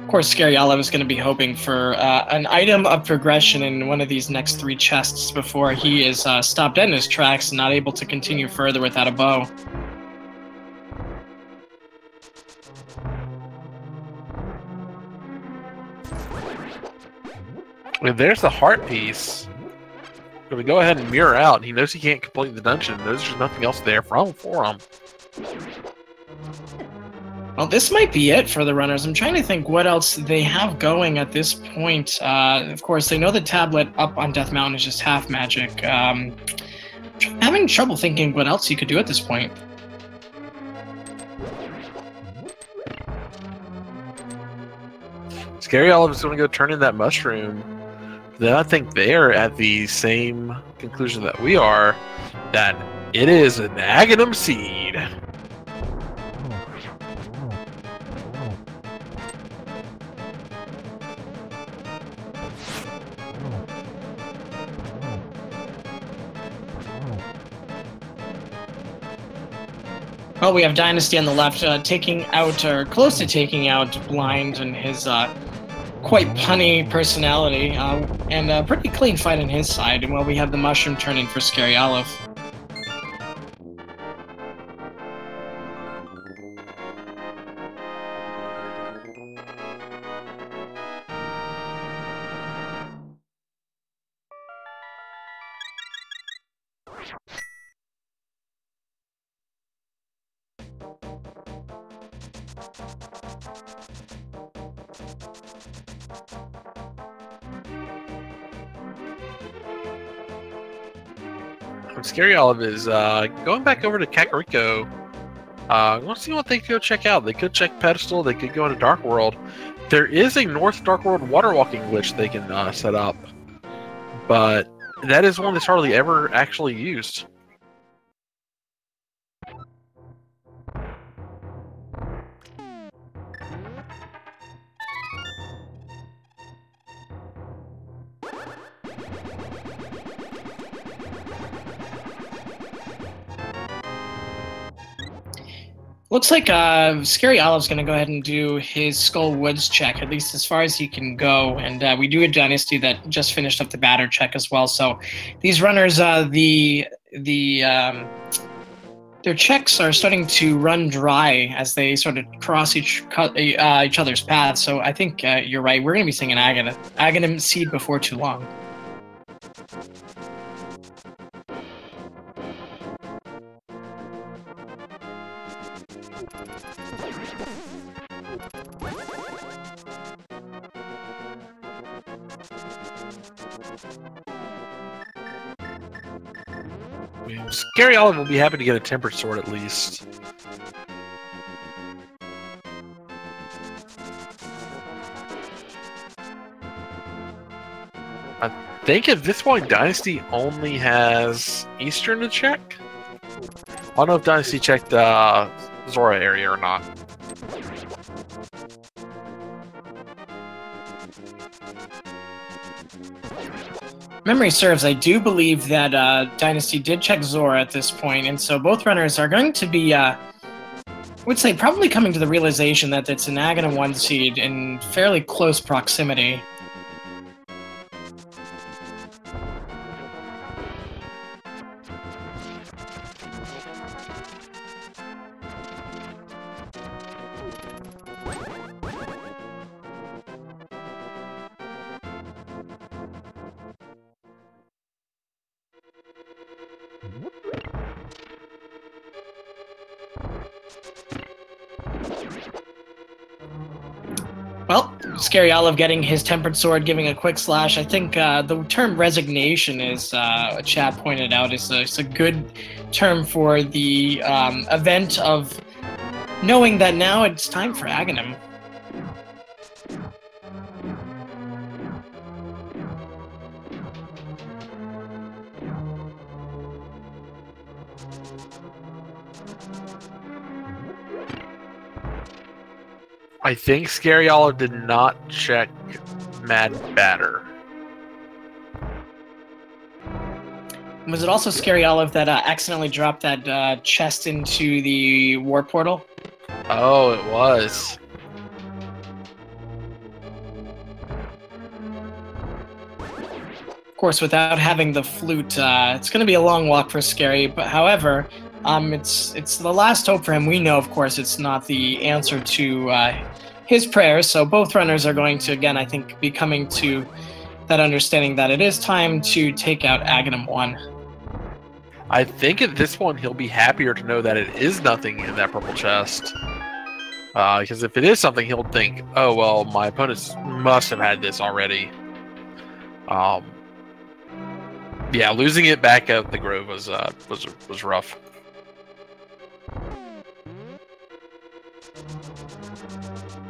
Speaker 1: Of course, Scaryolive is going to be hoping for an item of progression in one of these next 3 chests before he is stopped dead in his tracks and not able to continue further without a bow.
Speaker 2: Well, there's the heart piece. Going to go ahead and mirror out. He knows he can't complete the dungeon. There's just nothing else there for him.
Speaker 1: Well, this might be it for the runners. I'm trying to think what else they have going at this point. Of course, they know the tablet up on Death Mountain is just half magic. Having trouble thinking what else you could do at this point.
Speaker 2: Scaryolive is going to go turn in that mushroom. Then I think they're at the same conclusion that we are, that it is an Aghanim seed.
Speaker 1: Well, we have Dynasty on the left, taking out, or close to taking out, Blind and his quite punny personality, and a pretty clean fight on his side. And well, we have the mushroom turning for Scaryolive.
Speaker 2: Scaryolive is going back over to Kakariko. I want to see what they could go check out. They could check Pedestal. They could go into Dark World. There is a North Dark World water walking glitch they can set up, but that is one that's hardly ever actually used.
Speaker 1: Looks like Scaryolive's going to go ahead and do his Skull Woods check, at least as far as he can go. And we do a Dynasty that just finished up the batter check as well. So these runners, their checks are starting to run dry as they sort of cross each other's paths. So I think you're right. We're going to be seeing an Aghanim seed before too long.
Speaker 2: Scaryolive will be happy to get a tempered sword at least. I think at this point Dynasty only has Eastern to check. I don't know if Dynasty checked Zora area or not.
Speaker 1: Memory serves, I do believe that Dynasty did check Zora at this point, and so both runners are going to be, I would say, probably coming to the realization that it's an Aghanim 1 seed in fairly close proximity. Well, Scaryolive getting his Tempered Sword, giving a quick slash. I think the term resignation, as chat pointed out, is a good term for the event of knowing that now it's time for Aghanim.
Speaker 2: I think Scaryolive did not check Mad Batter.
Speaker 1: Was it also Scaryolive that accidentally dropped that chest into the warp portal?
Speaker 2: Oh, it was.
Speaker 1: Of course, without having the flute, it's going to be a long walk for Scary. But however, it's the last hope for him. We know, of course, it's not the answer to his prayers. So both runners are going to, again, I think, be coming to that understanding that it is time to take out Aghanim 1.
Speaker 2: I think at this point he'll be happier to know that it is nothing in that purple chest. Because if it is something, he'll think, oh, well, my opponents must have had this already. Yeah, losing it back at the Grove was rough.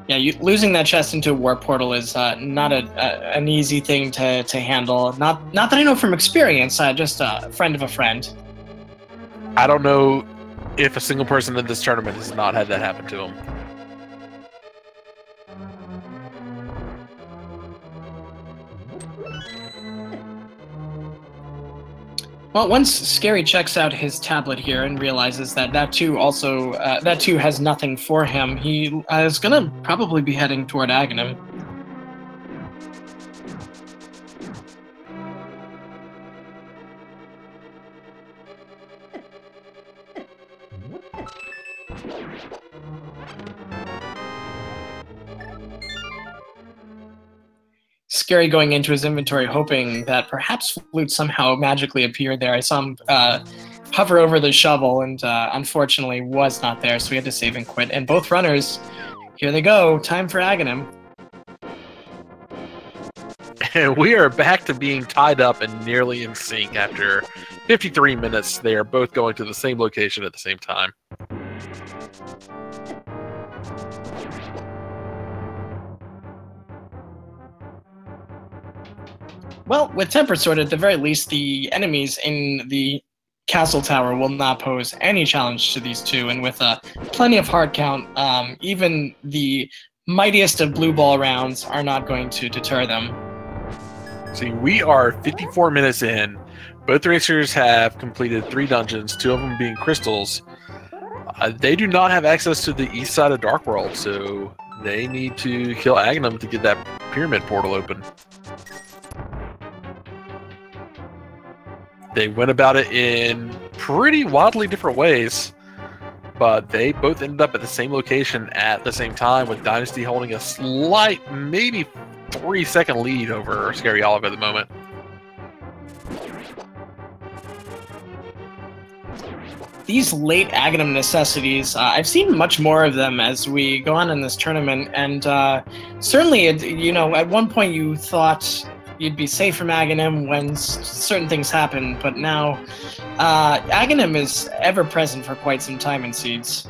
Speaker 1: Yeah, losing that chest into a warp portal is not an easy thing to handle. Not that I know from experience, just a friend of a friend.
Speaker 2: I don't know if a single person in this tournament has not had that happen to him.
Speaker 1: Well, once Scary checks out his tablet here and realizes that too also that too has nothing for him, he is gonna probably be heading toward Aghanim. Scary going into his inventory, hoping that perhaps Flute somehow magically appeared there. I saw him hover over the shovel, and unfortunately was not there, so we had to save and quit. And both runners, here they go. Time for Aghanim.
Speaker 2: And we are back to being tied up and nearly in sync after 53 minutes. They are both going to the same location at the same time.
Speaker 1: Well, with Tempered Sword, at the very least, the enemies in the castle tower will not pose any challenge to these two, and with plenty of hard count, even the mightiest of blue ball rounds are not going to deter them.
Speaker 2: See, we are 54 minutes in. Both racers have completed 3 dungeons, 2 of them being crystals. They do not have access to the east side of Dark World, so they need to kill Aghanim to get that pyramid portal open. They went about it in pretty wildly different ways, but they both ended up at the same location at the same time, with Dynasty holding a slight, maybe 3-second lead over Scaryolive at the moment.
Speaker 1: These late Aghanim necessities, I've seen much more of them as we go on in this tournament, and certainly, you know, at one point you thought you'd be safe from Aghanim when certain things happen, but now Aghanim is ever present for quite some time in Seeds.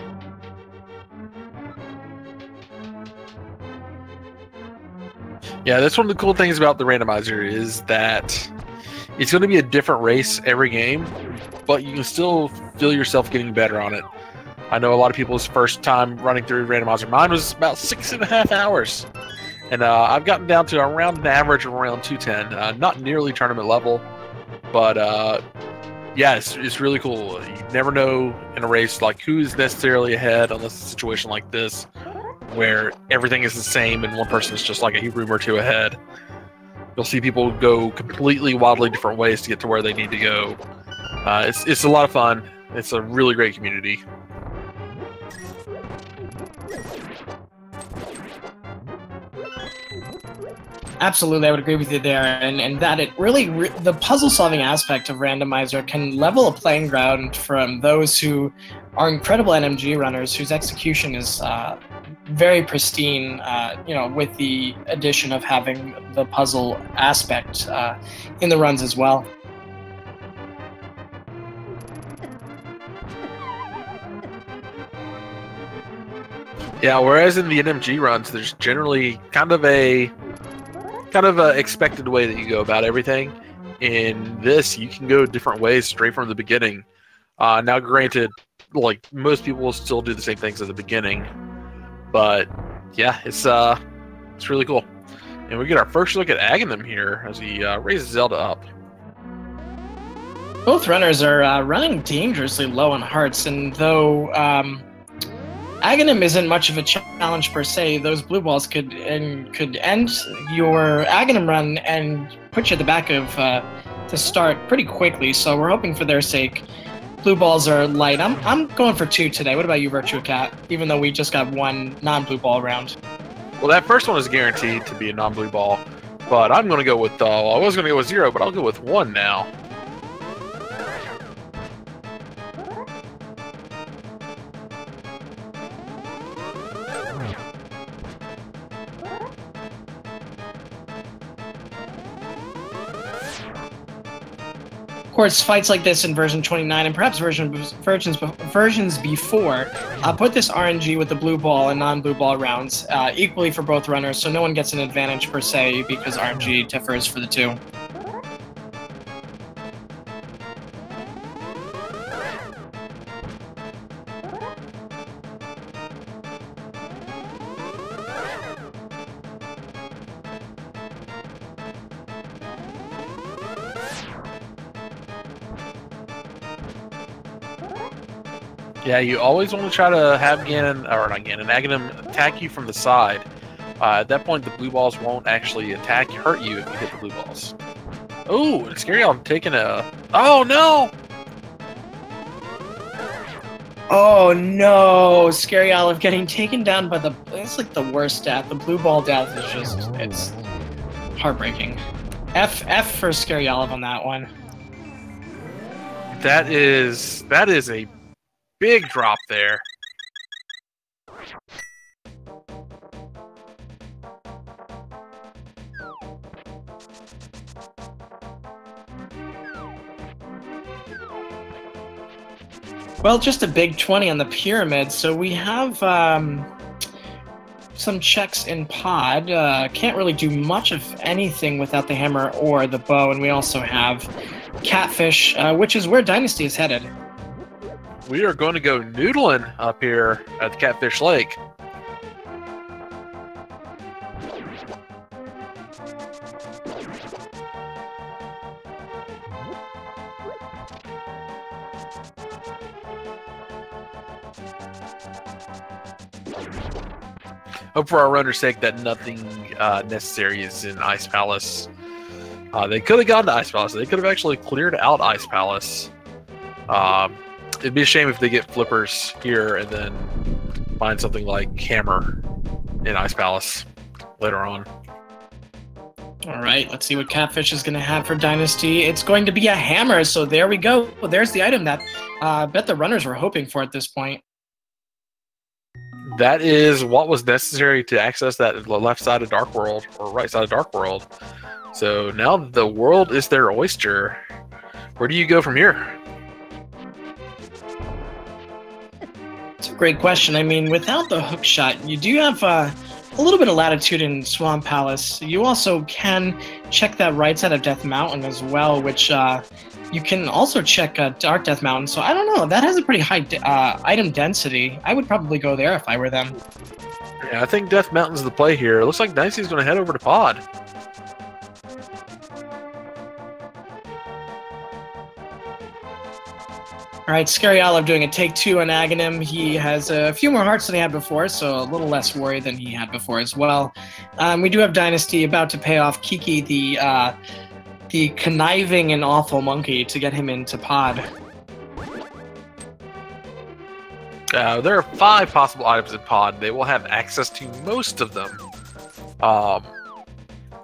Speaker 2: Yeah, that's one of the cool things about the randomizer, is that it's going to be a different race every game, but you can still feel yourself getting better on it. I know a lot of people's first time running through Randomizer. Mine was about 6.5 hours. And I've gotten down to around an average of around 210. Not nearly tournament level, but yeah, it's really cool. You never know in a race like who's necessarily ahead unless it's a situation like this where everything is the same and one person is just like a room or two ahead. You'll see people go completely wildly different ways to get to where they need to go. It's a lot of fun. It's a really great community.
Speaker 1: Absolutely, I would agree with you there, and that it really the puzzle-solving aspect of Randomizer can level a playing ground from those who are incredible NMG runners whose execution is very pristine, you know, with the addition of having the puzzle aspect in the runs as well.
Speaker 2: Yeah, whereas in the NMG runs, there's generally kind of a expected way that you go about everything. In this, you can go different ways straight from the beginning. Now, granted, like most people will still do the same things at the beginning, but yeah, it's really cool. And we get our first look at Aghanim here as he raises Zelda up.
Speaker 1: Both runners are running dangerously low on hearts, and though Aghanim isn't much of a challenge per se, those blue balls could end your Aghanim run and put you at the back of to start pretty quickly. So we're hoping for their sake. Blue balls are light. I'm going for 2 today. What about you, Virtua Cat? Even though we just got 1 non-blue ball round.
Speaker 2: Well, that first one is guaranteed to be a non-blue ball, but I'm going to go with. I was going to go with 0, but I'll go with 1 now.
Speaker 1: Of course, fights like this in version 29 and perhaps versions before put this RNG with the blue ball and non-blue ball rounds equally for both runners, so no one gets an advantage per se because RNG differs for the two.
Speaker 2: Yeah, you always want to try to have Aghanim attack you from the side. At that point, the blue balls won't actually hurt you if you hit the blue balls. Oh, and Scaryolive taking a... Oh, no!
Speaker 1: Oh, no! Scaryolive getting taken down by the... It's like the worst death. The blue ball death is just... It's heartbreaking. F for Scaryolive on that one.
Speaker 2: That is a big drop there.
Speaker 1: Well, just a big 20 on the pyramid, so we have some checks in pod. Can't really do much of anything without the hammer or the bow, and we also have Catfish, which is where Dynasty is headed.
Speaker 2: We are going to go noodling up here at the Catfish Lake. Hope for our runner's sake that nothing necessary is in Ice Palace. They could have gotten to Ice Palace. They could have actually cleared out Ice Palace. It'd be a shame if they get flippers here and then find something like Hammer in Ice Palace later on.
Speaker 1: All right, let's see what Catfish is going to have for Dynasty. It's going to be a hammer, so there we go. There's the item that I bet the runners were hoping for at this point.
Speaker 2: That is what was necessary to access that left side of Dark World, or right side of Dark World. So now the world is their oyster. Where do you go from here?
Speaker 1: It's a great question. I mean, without the hook shot, you do have a little bit of latitude in Swamp Palace. You also can check that right side of Death Mountain as well, which You can also check Dark Death Mountain, so I don't know. That has a pretty high item density. I would probably go there if I were them.
Speaker 2: Yeah, I think Death Mountain's the play here. It looks like Dynasty's going to head over to Pod.
Speaker 1: All right, Scaryolive doing a take 2 on Aghanim. He has a few more hearts than he had before, so a little less worry than he had before as well. We do have Dynasty about to pay off Kiki, the conniving and awful monkey, to get him into Pod.
Speaker 2: There are 5 possible items in Pod. They will have access to most of them.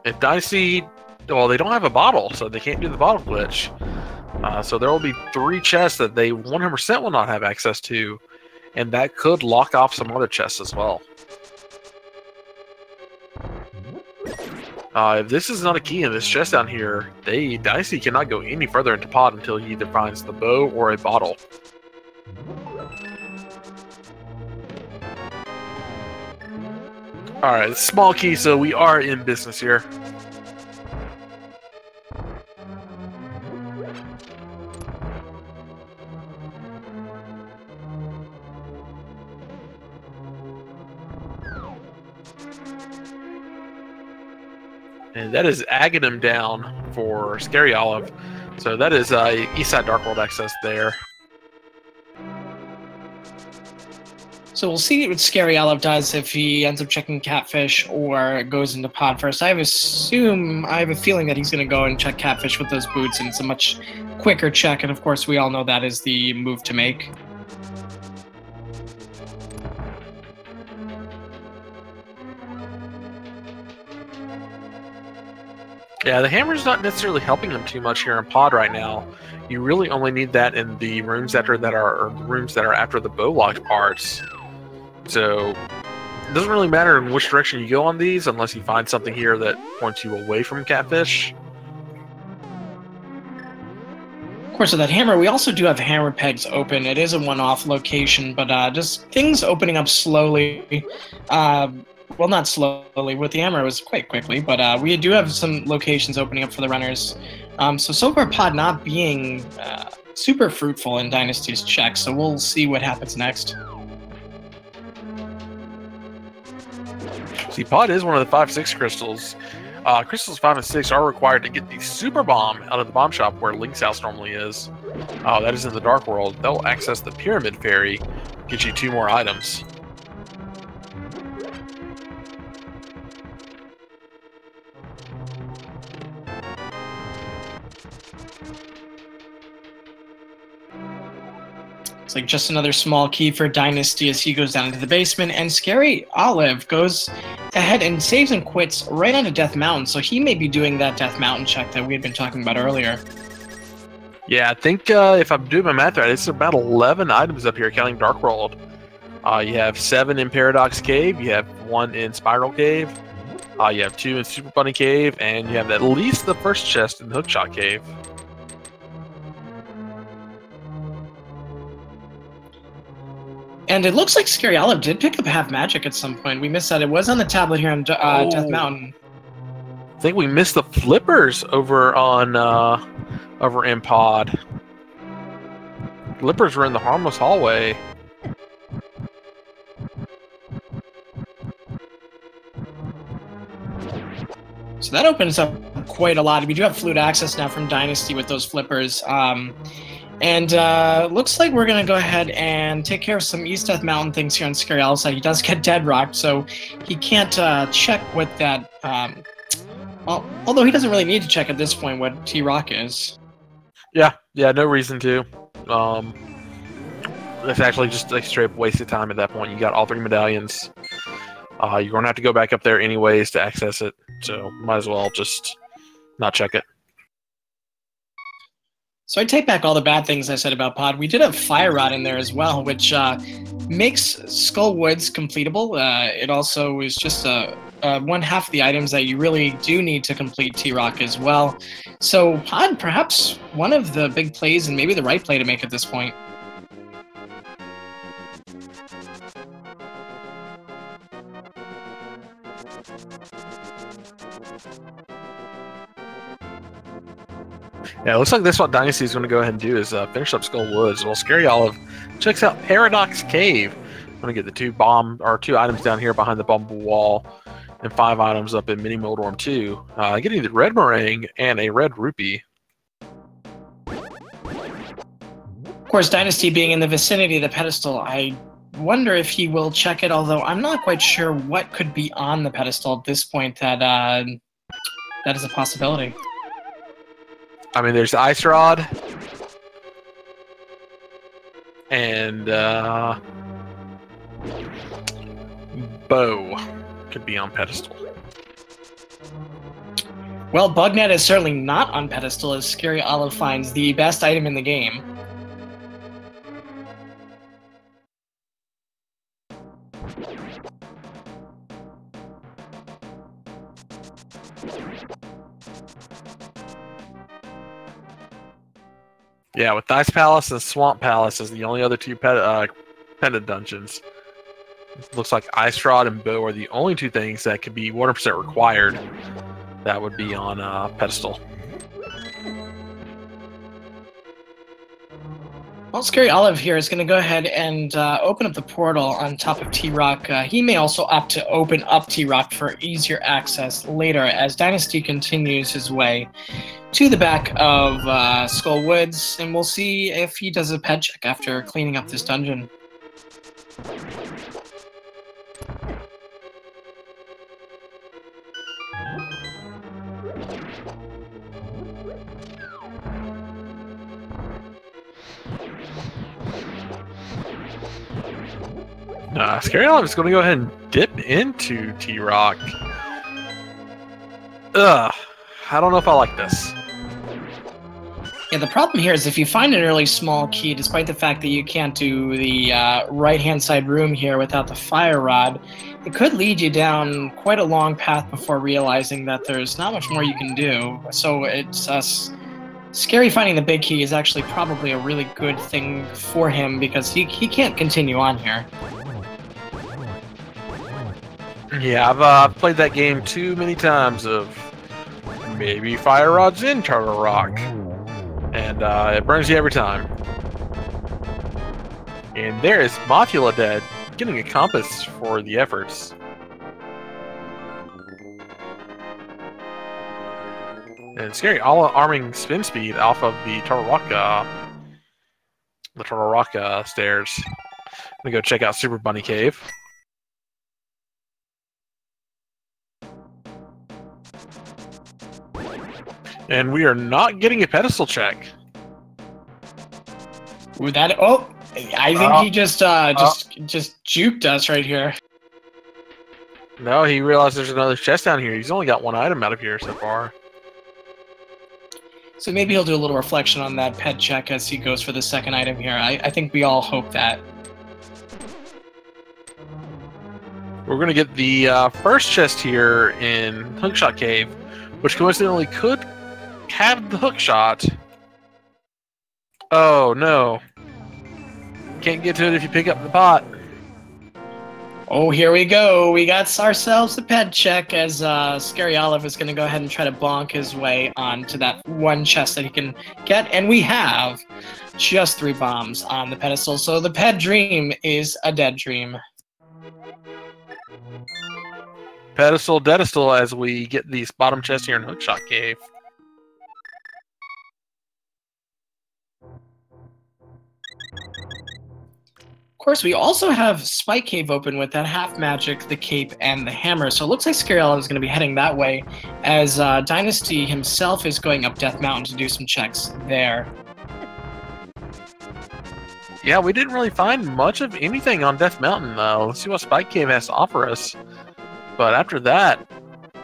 Speaker 2: If Dynasty, well, they don't have a bottle, so they can't do the bottle glitch. So there will be 3 chests that they 100% will not have access to, and that could lock off some other chests as well. If this is not a key in this chest down here, Dynasty cannot go any further into Pod until he either finds the bow or a bottle. Alright, small key, so we are in business here. And that is Aghanim down for Scaryolive. So that is Eastside Dark World access there.
Speaker 1: So we'll see what Scaryolive does if he ends up checking Catfish or goes into Pod first. I have a feeling that he's going to go and check Catfish with those boots, and it's a much quicker check, and of course we all know that is the move to make.
Speaker 2: Yeah, the hammer's not necessarily helping him too much here in Pod right now. You really only need that in the rooms that are after the bow locked parts. So it doesn't really matter in which direction you go on these unless you find something here that points you away from Catfish.
Speaker 1: Of course, with that hammer, we also do have hammer pegs open. It is a one-off location, but just things opening up slowly. Well, not slowly. With the hammer, it was quite quickly, but we do have some locations opening up for the runners. So far, Pod not being super fruitful in Dynasty's checks, so we'll see what happens next.
Speaker 2: See, Pod is one of the 5-6 crystals. Crystals 5 and 6 are required to get the super bomb out of the bomb shop where Link's house normally is. That is in the Dark World. They'll access the Pyramid Fairy, get you 2 more items.
Speaker 1: It's like just another small key for Dynasty as he goes down into the basement, and Scaryolive goes ahead and saves and quits right onto Death Mountain, so he may be doing that Death Mountain check that we had been talking about earlier.
Speaker 2: Yeah, I think if I'm doing my math right, it's about 11 items up here, counting Dark World. You have 7 in Paradox Cave, you have 1 in Spiral Cave, you have 2 in Super Bunny Cave, and you have at least the first chest in Hookshot Cave.
Speaker 1: And it looks like Scaryolive did pick up half magic at some point. We missed that. It was on the tablet here on Death Mountain.
Speaker 2: I think we missed the flippers over on over in Pod. Flippers were in the harmless hallway.
Speaker 1: So that opens up quite a lot. We do have flute access now from Dynasty with those flippers. And looks like we're going to go ahead and take care of some East Death Mountain things here on Scaryolive's side. He does get Dead Rocked, so he can't check what that... well, although he doesn't really need to check at this point what T-Rock is.
Speaker 2: Yeah, no reason to. It's actually just a straight up waste of time at that point. You got all 3 medallions. You're going to have to go back up there anyways to access it, so might as well just not check it.
Speaker 1: So I take back all the bad things I said about Pod. We did have Fire Rod in there as well, which makes Skull Woods completable. It also is just one half of the items that you really do need to complete T-Rock as well. So Pod, perhaps one of the big plays and maybe the right play to make at this point.
Speaker 2: Yeah, it looks like this what Dynasty is going to go ahead and do is finish up Skull Woods. Well, Scaryolive checks out Paradox Cave. I'm going to get the two items down here behind the bumble wall, and 5 items up in Mini Moldorm 2. Getting the red meringue and a red rupee.
Speaker 1: Of course, Dynasty being in the vicinity of the pedestal, I wonder if he will check it, although I'm not quite sure what could be on the pedestal at this point that that is a possibility.
Speaker 2: I mean, there's Ice Rod. And Bow could be on pedestal.
Speaker 1: Well, Bugnet is certainly not on pedestal, as Scaryolive finds the best item in the game.
Speaker 2: Yeah, with Ice Palace and Swamp Palace as the only other two pendant dungeons. Looks like Ice Rod and Bow are the only two things that could be 100% required. That would be on pedestal.
Speaker 1: Well, Scaryolive here is going to go ahead and open up the portal on top of T-Rock. He may also opt to open up T-Rock for easier access later as Dynasty continues his way to the back of Skull Woods, and we'll see if he does a ped check after cleaning up this dungeon.
Speaker 2: Scaryolive is going to go ahead and dip into T-Rock. Ugh, I don't know if I like this.
Speaker 1: Yeah, the problem here is if you find an early small key, despite the fact that you can't do the right-hand side room here without the fire rod, it could lead you down quite a long path before realizing that there's not much more you can do. So it's Scary finding the big key is actually probably a really good thing for him because he can't continue on here.
Speaker 2: Yeah, I've played that game too many times of maybe fire rods in Turtle Rock. And it burns you every time. And there is Mothula dead, getting a compass for the efforts. And Scary arming spin speed off of the Turtle Rock stairs. I'm gonna go check out Super Bunny Cave. And we are not getting a pedestal check.
Speaker 1: Ooh, that! Oh, I think he just juked us right here.
Speaker 2: No, he realized there's another chest down here. He's only got one item out of here so far.
Speaker 1: So maybe he'll do a little reflection on that ped check as he goes for the second item here. I think we all hope that.
Speaker 2: We're going to get the first chest here in Hookshot Cave, which coincidentally could have the hookshot. Oh no. Can't get to it if you pick up the pot.
Speaker 1: Oh, here we go. We got ourselves a ped check as Scaryolive is going to go ahead and try to bonk his way onto that one chest that he can get. And we have just 3 bombs on the pedestal. So the ped dream is a dead dream.
Speaker 2: Pedestal, dedestal as we get these bottom chests here in Hookshot Cave.
Speaker 1: Of course, we also have Spike Cave open with that half magic, the cape, and the hammer. So it looks like Scaryolive is going to be heading that way as Dynasty himself is going up Death Mountain to do some checks there.
Speaker 2: Yeah, we didn't really find much of anything on Death Mountain. Let's see what Spike Cave has to offer us. But after that,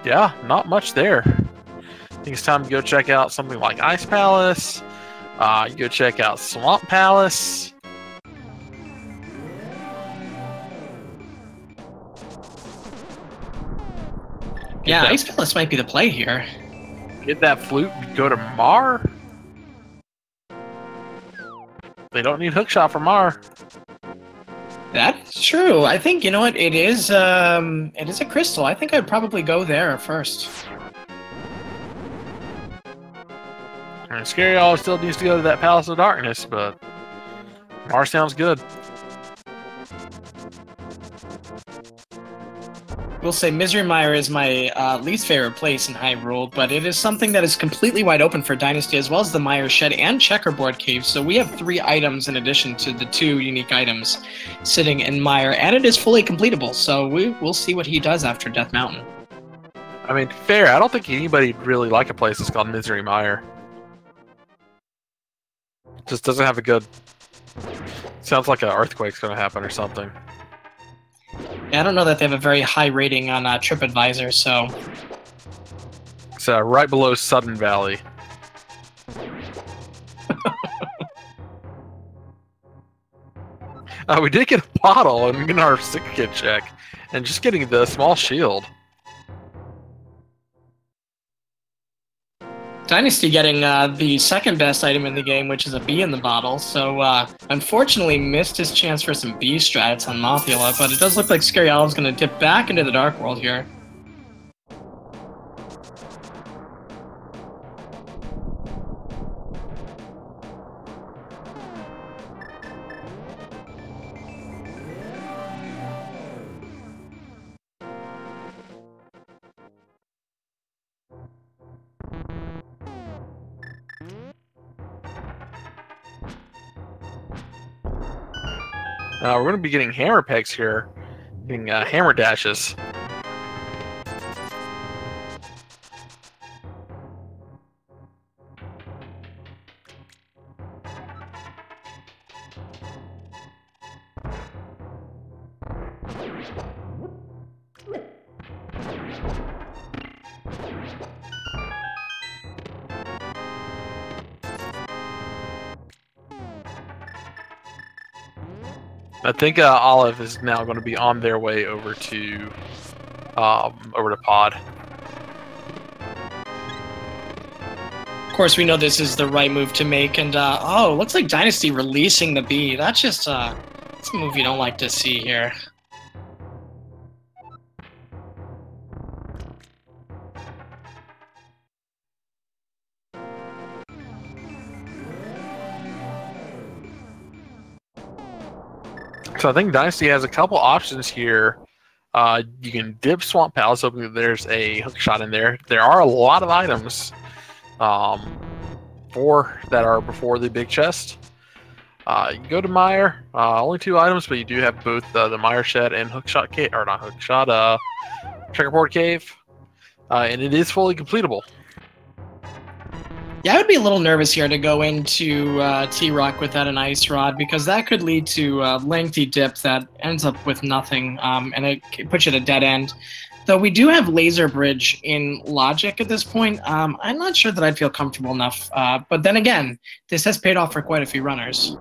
Speaker 2: yeah, not much there. I think it's time to go check out something like Ice Palace. You go check out Swamp Palace.
Speaker 1: Yeah, Ice Palace might be the play here.
Speaker 2: Get that flute, go to Mar. They don't need hookshot for Mar.
Speaker 1: That's true. I think, you know what, it is a crystal. I think I'd probably go there first.
Speaker 2: And Scaryolive still needs to go to that Palace of Darkness, but Mars sounds good.
Speaker 1: We'll say Misery Mire is my least favorite place in Hyrule, but it is something that is completely wide open for Dynasty, as well as the Mire Shed and Checkerboard Cave. So we have 3 items in addition to the 2 unique items sitting in Mire, and it is fully completable. So we'll see what he does after Death Mountain.
Speaker 2: I mean, fair. I don't think anybody'd really like a place that's called Misery Mire. Just doesn't have a good... Sounds like an earthquake's going to happen or something.
Speaker 1: Yeah, I don't know that they have a very high rating on TripAdvisor, so...
Speaker 2: It's right below Sudden Valley. We did get a bottle in our sick kit check, and just getting the small shield.
Speaker 1: Dynasty getting the second best item in the game, which is a bee in the bottle. So unfortunately missed his chance for some bee strats on Mothula, but it does look like Scaryolive's going to dip back into the Dark World here.
Speaker 2: We're going to be getting hammer pegs here, getting hammer dashes. I think Olive is now going to be on their way over to Pod.
Speaker 1: Of course, we know this is the right move to make, and oh, looks like Dynasty releasing the bee. That's just it's a move you don't like to see here.
Speaker 2: So I think Dynasty has a couple options here. You can dip Swamp Palace, hoping there's a hook shot in there. There are a lot of items that are before the big chest. You can go to Mire, only 2 items, but you do have both the Mire Shed and Hookshot Cave, or not Hookshot, Checkerboard Cave, and it is fully completable.
Speaker 1: Yeah, I would be a little nervous here to go into T-Rock without an Ice Rod, because that could lead to a lengthy dip that ends up with nothing, and it puts you at a dead end. Though we do have Laser Bridge in Logic at this point, I'm not sure that I'd feel comfortable enough. But then again, this has paid off for quite a few runners.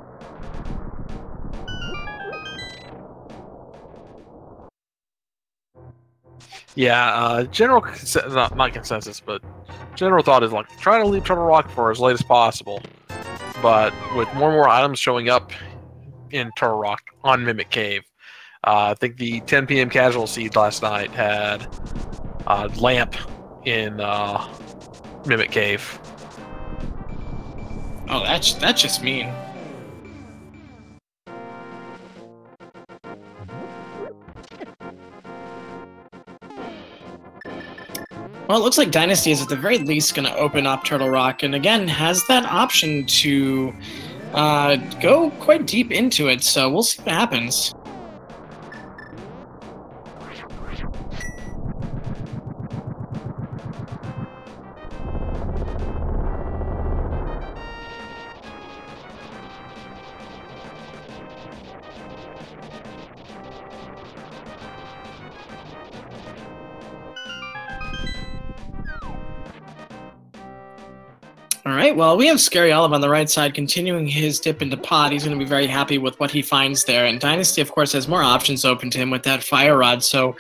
Speaker 2: Yeah, not consensus, but general thought is like try to leave Turtle Rock for as late as possible. But with more and more items showing up in Turtle Rock on Mimic Cave, I think the 10 p.m. casual seed last night had Lamp in Mimic Cave.
Speaker 1: Oh, that's just mean. Well, it looks like Dynasty is at the very least going to open up Turtle Rock, and again, has that option to go quite deep into it, so we'll see what happens. All right, well, we have Scaryolive on the right side continuing his dip into Pod. He's going to be very happy with what he finds there. And Dynasty, of course, has more options open to him with that Fire Rod. So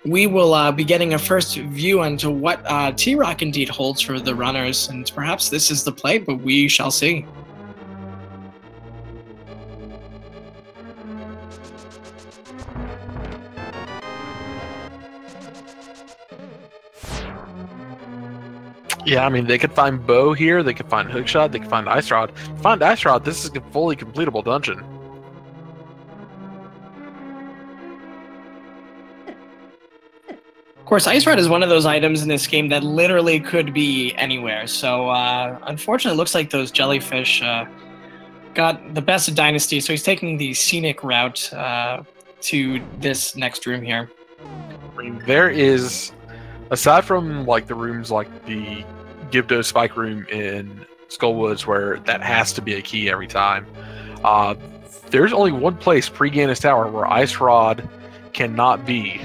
Speaker 1: we will be getting a first view into what T-Rock indeed holds for the runners. And perhaps this is the play, but we shall see.
Speaker 2: Yeah, I mean, they could find Bow here, they could find Hookshot, they could find Ice Rod. Find Ice Rod, this is a fully completable dungeon.
Speaker 1: Of course, Ice Rod is one of those items in this game that literally could be anywhere. So, unfortunately, it looks like those jellyfish got the best of Dynasty, so he's taking the scenic route to this next room here.
Speaker 2: I mean, there is, aside from like the rooms like the Gibdo Spike room in Skullwoods, where that has to be a key every time, there's only one place pre-Ganis Tower where Ice Rod cannot be,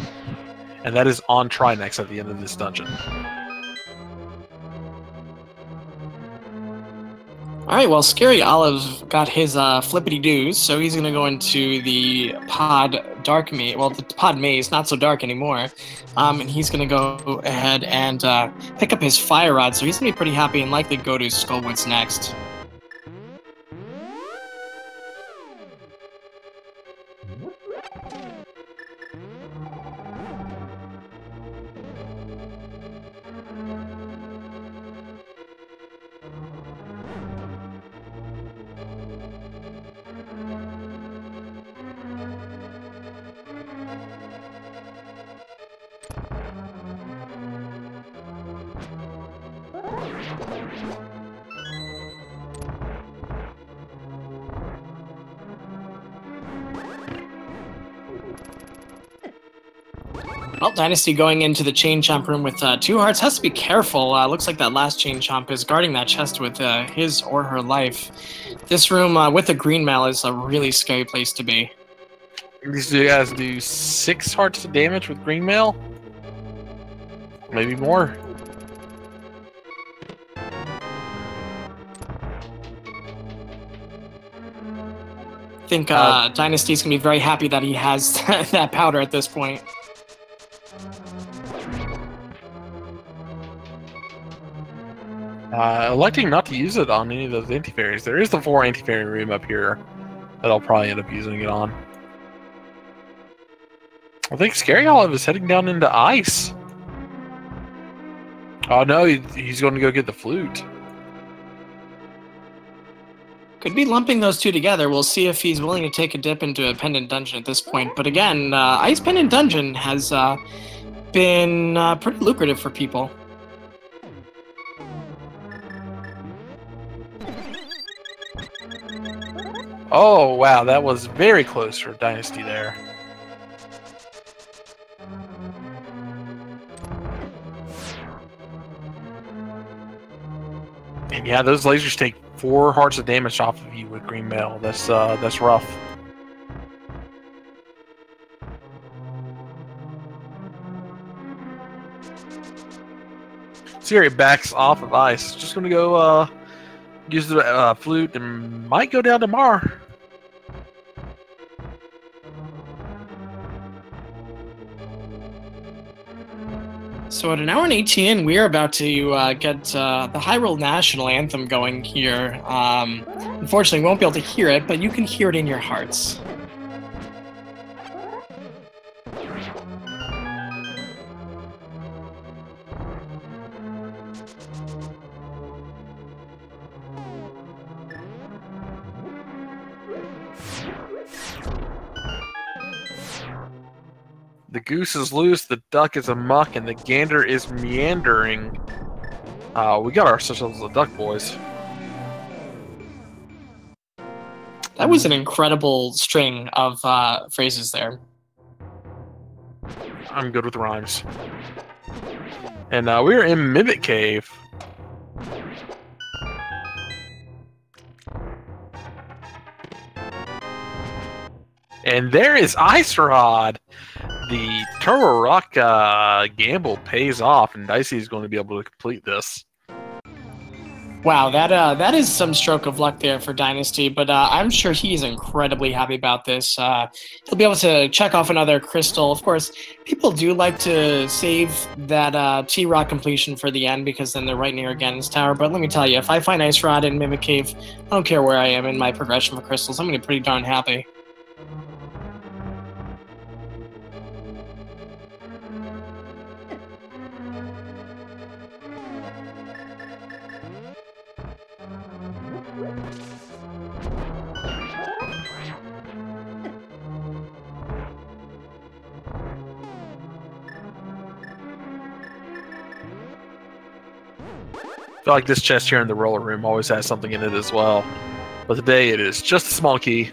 Speaker 2: and that is on Trinex at the end of this dungeon.
Speaker 1: All right, well, Scaryolive got his flippity-doos, so he's going to go into the pod dark maze. Well, the pod maze, not so dark anymore. And he's going to go ahead and pick up his fire rod, so he's going to be pretty happy and likely go to Skullwoods next. Well, Dynasty going into the Chain Chomp room with 2 hearts. Has to be careful. Looks like that last Chain Chomp is guarding that chest with his or her life. This room with the green mail is a really scary place to be.
Speaker 2: These guys do 6 hearts of damage with green mail? Maybe more.
Speaker 1: I think Dynasty's going to be very happy that he has that powder at this point.
Speaker 2: Electing not to use it on any of those anti-fairies. There is the 4 anti-fairy room up here that I'll probably end up using it on. I think Scaryolive is heading down into ice. Oh no, he's going to go get the flute.
Speaker 1: Could be lumping those two together. We'll see if he's willing to take a dip into a pendant dungeon at this point. But again, Ice Pendant Dungeon has been pretty lucrative for people.
Speaker 2: Oh wow, that was very close for Dynasty there. And yeah, those lasers take 4 hearts of damage off of you with green mail. That's rough. Siri backs off of ice. Just gonna go use the flute and might go down to Mar.
Speaker 1: So at 1 hour and 18, we are about to get the Hyrule National Anthem going here. Unfortunately, we won't be able to hear it, but you can hear it in your hearts.
Speaker 2: The goose is loose, the duck is amuck, and the gander is meandering. We got ourselves a duck, boys.
Speaker 1: That was an incredible string of phrases there.
Speaker 2: I'm good with rhymes. And we're in Mimic Cave. And there is Ice Rod. The Turbo Rock gamble pays off, and Dicey is going to be able to complete this.
Speaker 1: Wow, that is some stroke of luck there for Dynasty, but I'm sure he's incredibly happy about this. He'll be able to check off another crystal. Of course, people do like to save that T-Rock completion for the end because then they're right near Ganon's Tower. But let me tell you, if I find Ice Rod in Mimic Cave, I don't care where I am in my progression for crystals. I'm going to be pretty darn happy.
Speaker 2: feel like this chest here in the roller room always has something in it as well. But today it is just a small key.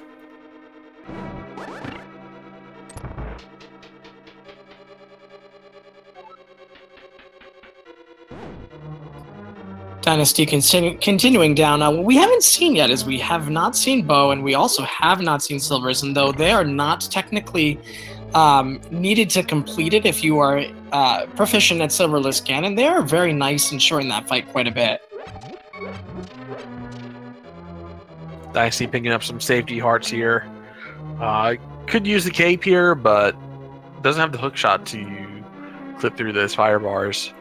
Speaker 1: Dynasty continuing down. What we haven't seen yet is we have not seen Bo, and we also have not seen Silvers, and though they are not technically needed to complete it if you are proficient at Silverless Ganon, they are very nice in shorting that fight quite a bit.
Speaker 2: Dynasty picking up some safety hearts here. Could use the cape here, but doesn't have the hook shot to clip through those fire bars.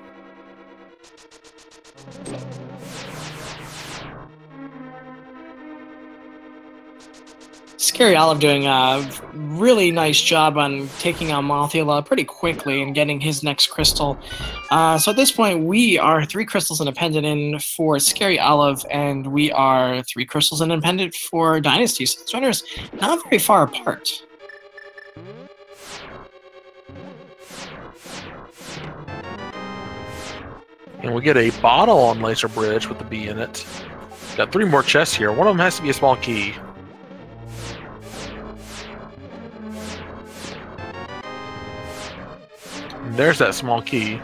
Speaker 1: Scaryolive doing a really nice job on taking out Mothula pretty quickly and getting his next crystal. So at this point, we are 3 crystals independent in for Scaryolive, and we are 3 crystals independent for Dynasty. So the runners not very far apart.
Speaker 2: And we get a bottle on Laser Bridge with the B in it. Got 3 more chests here. One of them has to be a small key. And there's that small key.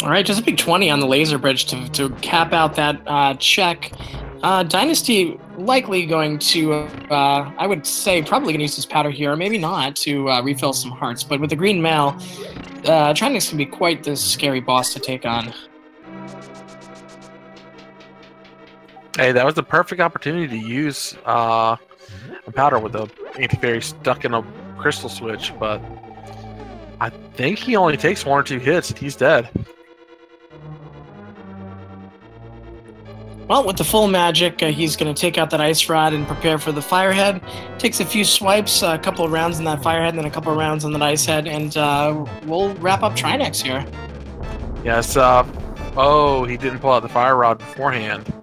Speaker 1: All right, just a big 20 on the Laser Bridge to cap out that check. Dynasty likely going to, I would say, probably going to use his powder here, or maybe not, to refill some hearts. But with the green mail, Trinix can be quite the scary boss to take on.
Speaker 2: Hey, that was the perfect opportunity to use a powder with the anti-fairy stuck in a crystal switch, but I think he only takes 1 or 2 hits and he's dead.
Speaker 1: Well, with the full magic, he's going to take out that ice rod and prepare for the firehead. Takes a few swipes, a couple of rounds in that firehead, and then a couple of rounds on that ice head, and we'll wrap up Trinix here.
Speaker 2: Yes, oh, he didn't pull out the fire rod beforehand.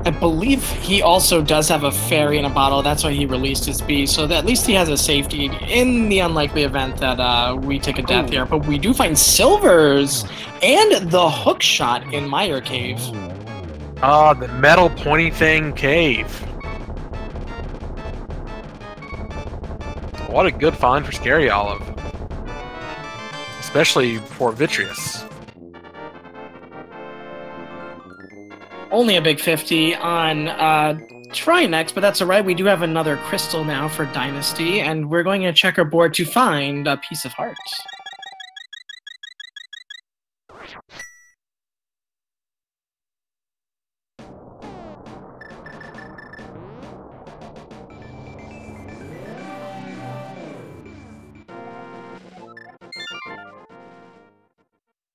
Speaker 1: I believe he also does have a fairy in a bottle. That's why he released his B. So that at least he has a safety in the unlikely event that we take a death here. But we do find Silvers and the hook shot in Meyer Cave.
Speaker 2: Ah, the metal pointy thing cave. What a good find for Scaryolive. Especially for Vitreous.
Speaker 1: Only a big 50 on Trinix, but that's all right. We do have another crystal now for Dynasty, and we're going to check our board to find a piece of heart.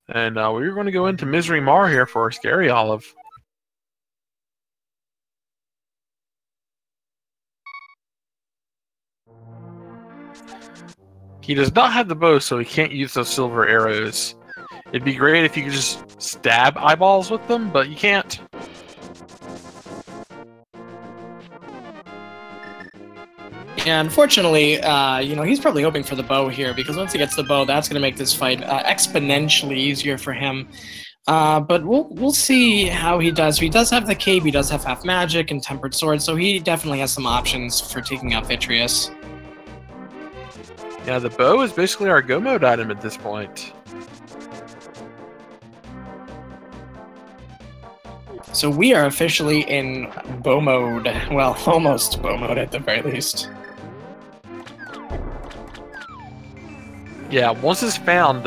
Speaker 2: And we're going to go into Misery Mar here for Scaryolive. He does not have the bow, so he can't use those silver arrows. It'd be great if you could just stab eyeballs with them, but you can't.
Speaker 1: Yeah, unfortunately, you know, he's probably hoping for the bow here, because once he gets the bow, that's going to make this fight exponentially easier for him. But we'll see how he does. He does have the cape, he does have half magic and tempered sword, so he definitely has some options for taking out Vitreous.
Speaker 2: Yeah, the bow is basically our go mode item at this point.
Speaker 1: So we are officially in bow mode. Well, almost bow mode at the very least.
Speaker 2: Yeah, once it's found,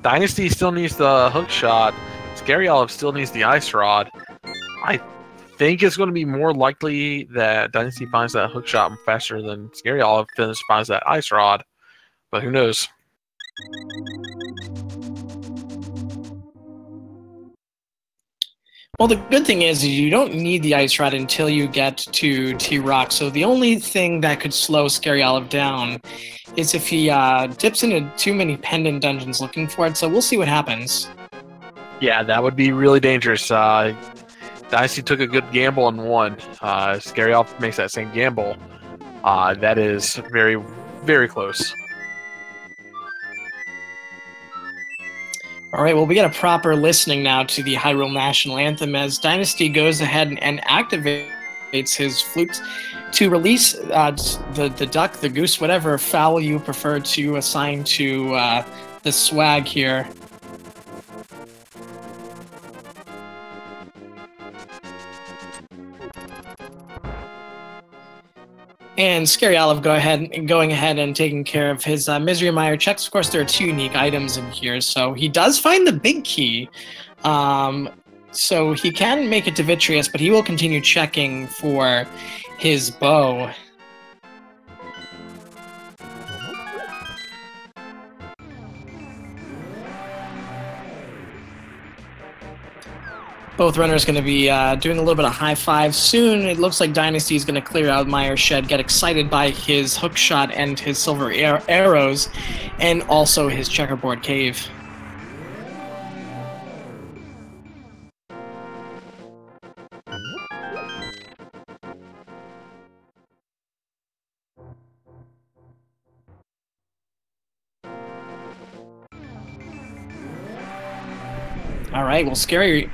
Speaker 2: Dynasty still needs the hook shot. Scaryolive still needs the ice rod. I think it's going to be more likely that Dynasty finds that hook shot faster than Scaryolive finds that ice rod. But who knows?
Speaker 1: Well, the good thing is you don't need the ice rod until you get to T-Rock. So the only thing that could slow Scaryolive down is if he dips into too many pendant dungeons looking for it. So we'll see what happens.
Speaker 2: Yeah, that would be really dangerous. Dynasty took a good gamble and won. Scaryolive makes that same gamble. That is very, very close.
Speaker 1: All right, well, we get a proper listening now to the Hyrule National Anthem as Dynasty goes ahead and activates his flute to release the duck, the goose, whatever fowl you prefer to assign to the swag here. And Scaryolive going ahead and taking care of his Misery Mire checks. Of course, there are 2 unique items in here, so he does find the big key. So he can make it to Vitreous, but he will continue checking for his bow. Both runners going to be doing a little bit of high five soon. It looks like Dynasty is going to clear out Mire's shed, get excited by his hook shot and his silver arrows, and also his checkerboard cave. All right, well, Scaryolive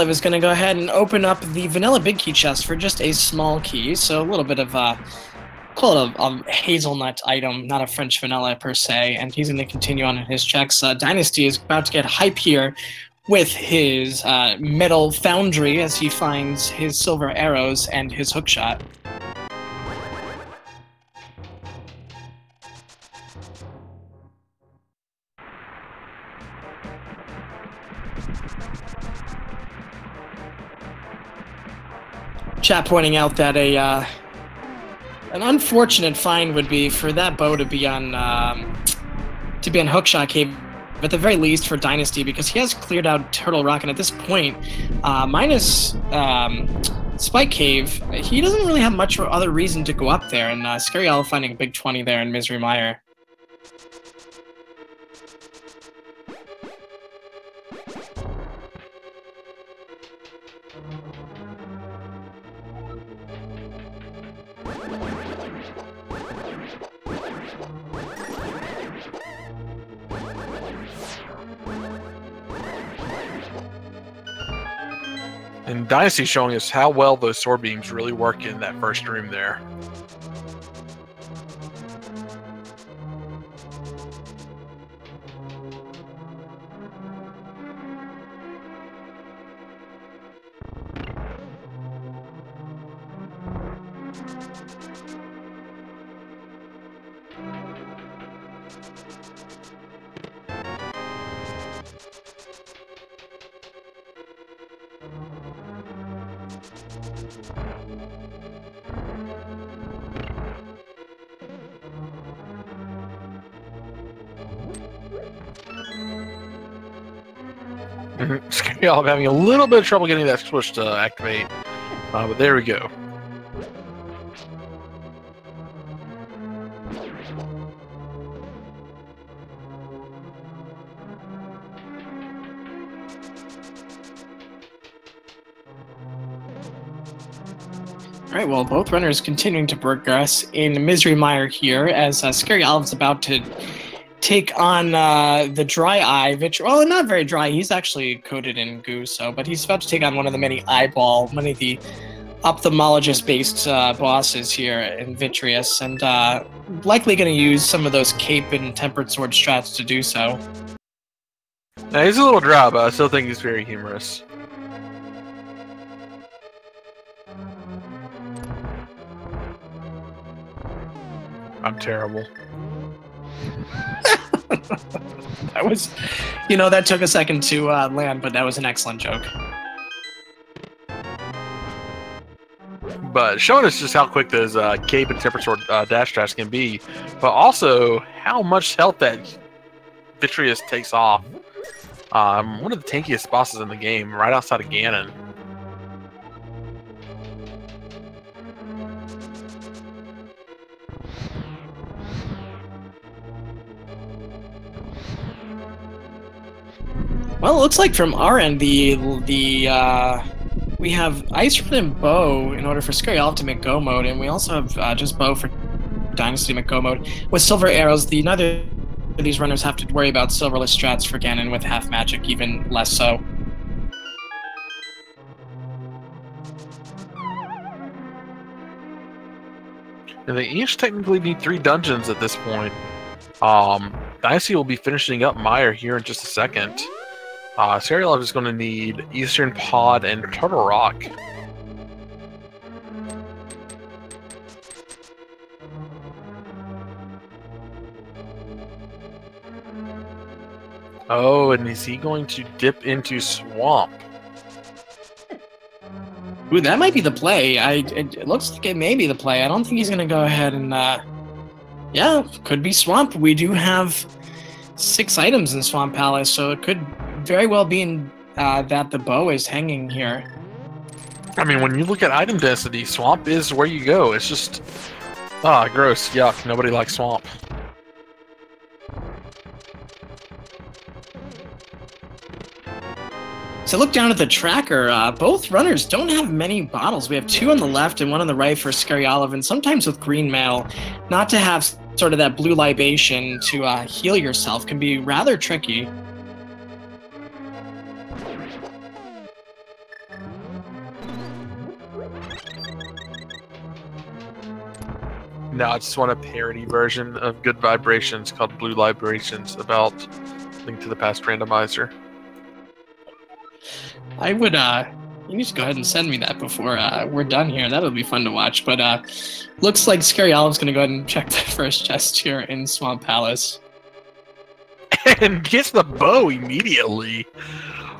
Speaker 1: is going to go ahead and open up the vanilla big key chest for just a small key, so a little bit of call it a hazelnut item, not a French vanilla per se, and he's going to continue on in his checks. Dynasty is about to get hype here with his metal foundry as he finds his silver arrows and his hook shot. Chat pointing out that an unfortunate find would be for that bow to be on Hookshot Cave, at the very least for Dynasty, because he has cleared out Turtle Rock, and at this point, minus Spike Cave, he doesn't really have much other reason to go up there, and Scaryolive finding a big 20 there in Misery Mire.
Speaker 2: And Dynasty showing us how well those sword beams really work in that first room there. Scaryolive having a little bit of trouble getting that switch to activate, but there we go.
Speaker 1: All right, well, both runners continuing to progress in Misery Mire here as Scaryolive's about to take on the Dry Eye. Well, not very dry. He's actually coated in goo, but he's about to take on one of the many the ophthalmologist-based bosses here in Vitreous, and likely going to use some of those cape and tempered sword strats to do so.
Speaker 2: Now, he's a little dry, but I still think he's very humorous. I'm terrible.
Speaker 1: That was, that took a second to land, but that was an excellent joke.
Speaker 2: But showing us just how quick those cape and temper sword dash strats can be, but also how much health that Vitreous takes off. One of the tankiest bosses in the game, right outside of Ganon.
Speaker 1: Well, it looks like from our end, the we have Ice Rod and Bow in order for Scaryolive to make Go mode, and we also have just Bow for Dynasty to make Go mode. With Silver Arrows, neither of these runners have to worry about Silverless strats for Ganon with half magic, even less so.
Speaker 2: And they each technically need 3 dungeons at this point. Dynasty will be finishing up Meyer here in just a second. Scaryolive is going to need Eastern Pod and Turtle Rock. Oh, and is he going to dip into Swamp?
Speaker 1: Ooh, that might be the play. It looks like it may be the play. I don't think he's going to go ahead and... yeah, could be Swamp. We do have 6 items in Swamp Palace, so it could very well be that the bow is hanging here.
Speaker 2: I mean, when you look at item density, Swamp is where you go. It's just... ah, gross. Yuck. Nobody likes Swamp.
Speaker 1: So look down at the tracker. Both runners don't have many bottles. We have 2 on the left and 1 on the right for Scaryolive, and sometimes with green mail, not to have sort of that blue libation to heal yourself can be rather tricky.
Speaker 2: No, I just want a parody version of Good Vibrations called Blue Libations about Link to the Past Randomizer.
Speaker 1: I would, you need to go ahead and send me that before we're done here. That'll be fun to watch. But looks like Scaryolive's going to go ahead and check the first chest here in Swamp Palace.
Speaker 2: And gets the bow immediately.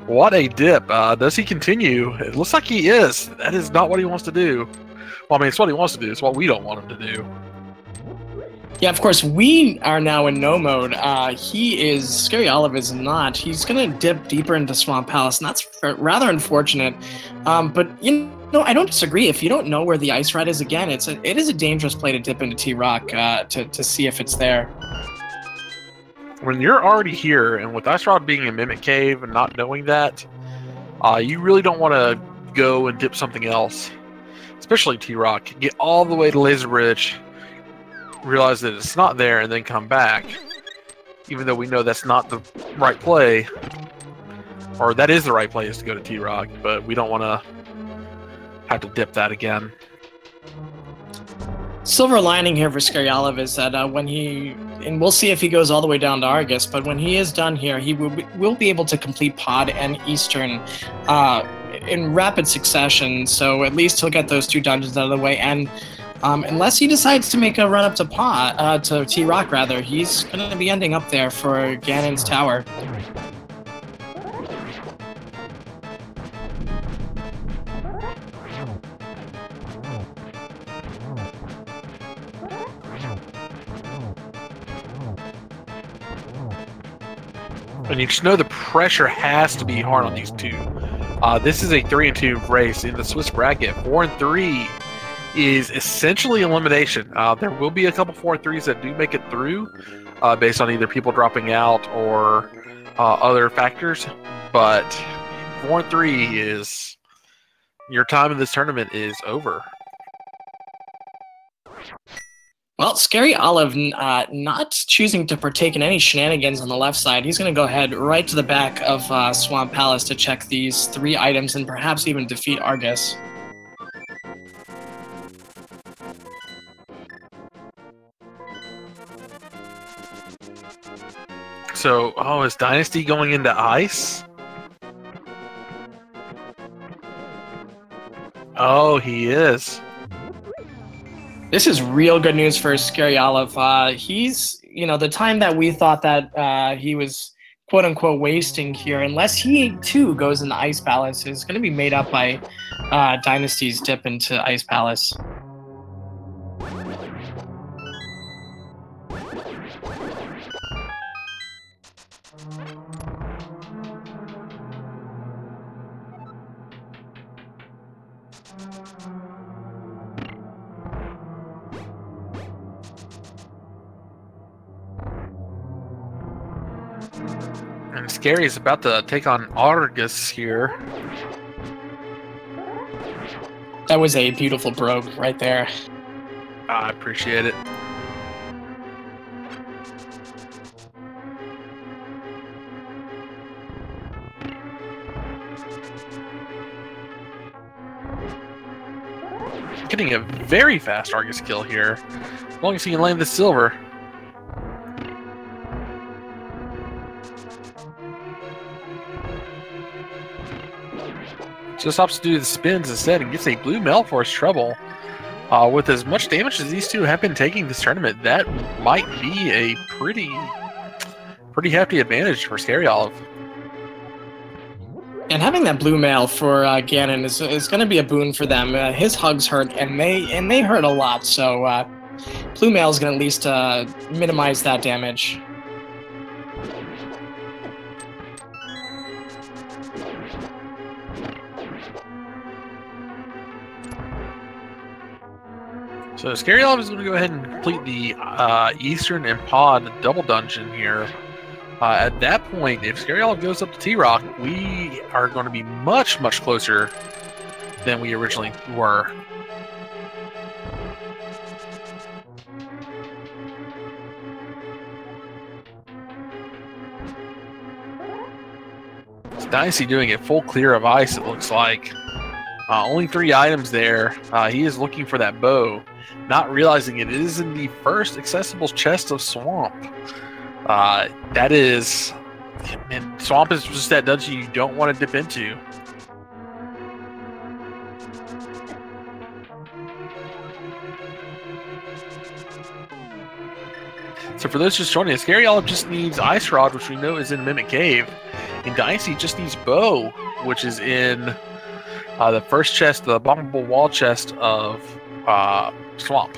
Speaker 2: What a dip. Does he continue? It looks like he is. That is not what he wants to do. Well, I mean, it's what he wants to do. It's what we don't want him to do.
Speaker 1: Yeah, of course, we are now in no mode. Scaryolive is not. He's going to dip deeper into Swamp Palace, and that's rather unfortunate. But, you know, I don't disagree. If you don't know where the Ice Rod is, again, it is a dangerous play to dip into T-Rock to see if it's there.
Speaker 2: When you're already here, and with Ice Rod being a Mimic Cave and not knowing that, you really don't want to go and dip something else, especially T-Rock. Get all the way to Laser Bridge, realize that it's not there, and then come back, even though we know that's not the right play, or that is the right play, is to go to T-Rock, but we don't want to have to dip that again.
Speaker 1: Silver lining here for Scaryolive is that when he, and we'll see if he goes all the way down to Argus, but when he is done here, he will be able to complete Pod and Eastern in rapid succession, so at least he'll get those 2 dungeons out of the way, and unless he decides to make a run up to T-Rock, rather, he's going to be ending up there for Ganon's Tower.
Speaker 2: And you just know the pressure has to be hard on these 2. This is a 3-2 race in the Swiss bracket. 4 and 3 is essentially elimination. There will be a couple 4-3s that do make it through, based on either people dropping out or other factors. But 4 and 3 is your time in this tournament is over.
Speaker 1: Well, Scaryolive not choosing to partake in any shenanigans on the left side. He's going to go ahead right to the back of Swamp Palace to check these 3 items and perhaps even defeat Argus.
Speaker 2: So, oh, is Dynasty going into ice? Oh, he is.
Speaker 1: This is real good news for Scaryolive. He's, you know, the time that we thought that he was quote-unquote wasting here, unless he too goes into Ice Palace, is going to be made up by Dynasty's dip into Ice Palace.
Speaker 2: And Scary is about to take on Argus here.
Speaker 1: That was a beautiful brogue right there.
Speaker 2: I appreciate it. Getting a very fast Argus kill here, as long as he can land the silver. Just opts to do the spins instead and gets a blue Mel for his trouble. With as much damage as these two have been taking this tournament, that might be a pretty hefty advantage for Scaryolive.
Speaker 1: And having that blue mail for Ganon is going to be a boon for them. His hugs hurt, and they hurt a lot. So blue mail is going to at least minimize that damage.
Speaker 2: So Scaryolive is going to go ahead and complete the Eastern and Pod double dungeon here. At that point, if Scaryolive goes up to T-Rock, we are going to be much, much closer than we originally were. It's Dynasty doing it full clear of ice, it looks like. Only 3 items there. He is looking for that bow, not realizing it is in the first accessible chest of Swamp. That is... Man, Swamp is just that dungeon you don't want to dip into. So for those just joining us, Scaryolive just needs Ice Rod, which we know is in Mimic Cave. And Dynasty just needs Bow, which is in the first chest, the abominable wall chest of Swamp.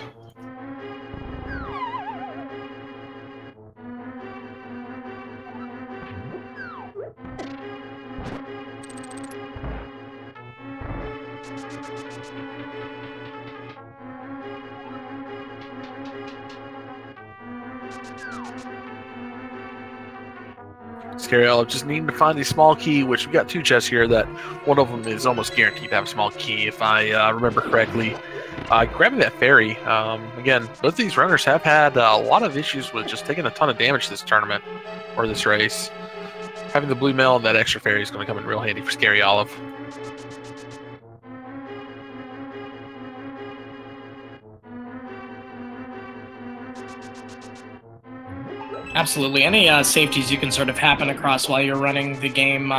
Speaker 2: Scaryolive just needing to find a small key, which we got 2 chests here that one of them is almost guaranteed to have a small key, if I remember correctly. Grabbing that fairy. Again, both of these runners have had a lot of issues with just taking a ton of damage this tournament, or this race. Having the blue mail and that extra fairy is going to come in real handy for Scaryolive.
Speaker 1: Absolutely. Any safeties you can sort of happen across while you're running the game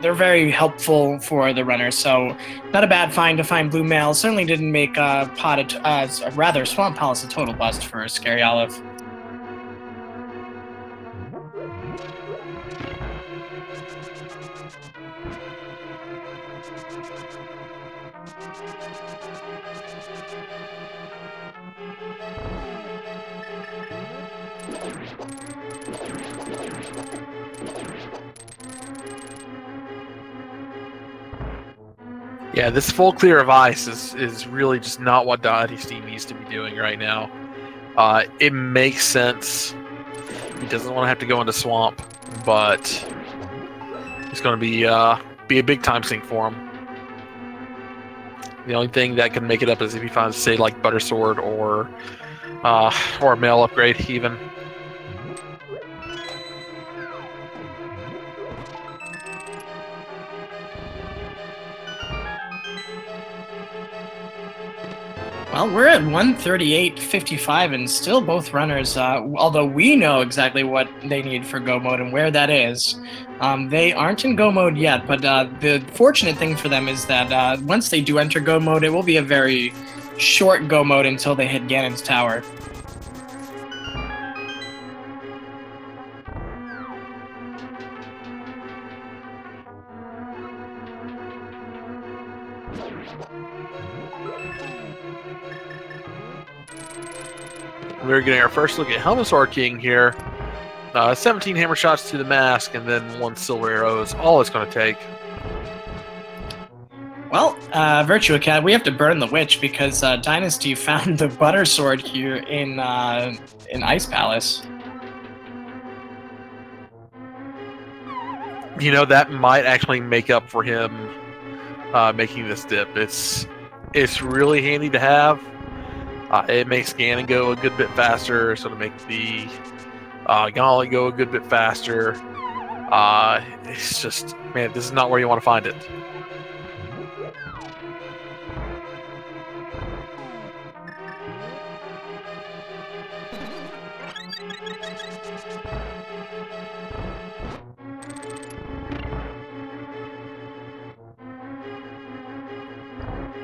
Speaker 1: they're very helpful for the runner. So not a bad find to find blue mail. Certainly didn't make Swamp Palace a total bust for Scaryolive.
Speaker 2: Yeah, this full clear of ice is really just not what Dynasty needs to be doing right now. It makes sense. He doesn't want to have to go into Swamp, but it's going to be a big time sink for him. The only thing that can make it up is if he finds, say, like Butter Sword or a mail upgrade, even.
Speaker 1: Well, we're at 138.55, and still both runners, although we know exactly what they need for go mode and where that is, they aren't in go mode yet. But the fortunate thing for them is that once they do enter go mode, it will be a very short go mode until they hit Ganon's Tower.
Speaker 2: We're getting our first look at Helmasaur King here. 17 hammer shots to the mask, and then 1 silver arrow is all it's going to take.
Speaker 1: Well, Virtua Cat, we have to burn the witch because Dynasty found the Butter Sword here in Ice Palace.
Speaker 2: You know, that might actually make up for him making this dip. It's It's really handy to have. It makes scanning go a good bit faster, so to make the gauntlet go a good bit faster. It's just, man, this is not where you want to find it.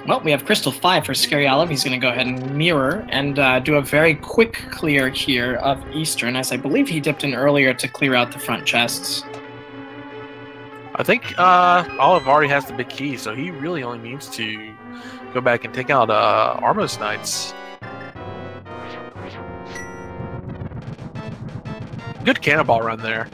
Speaker 1: Well, we have Crystal 5 for Scaryolive. He's going to go ahead and mirror and do a very quick clear here of Eastern, as I believe he dipped in earlier to clear out the front chests.
Speaker 2: I think Olive already has the big key, so he really only needs to go back and take out Armos Knights. Good cannonball run there.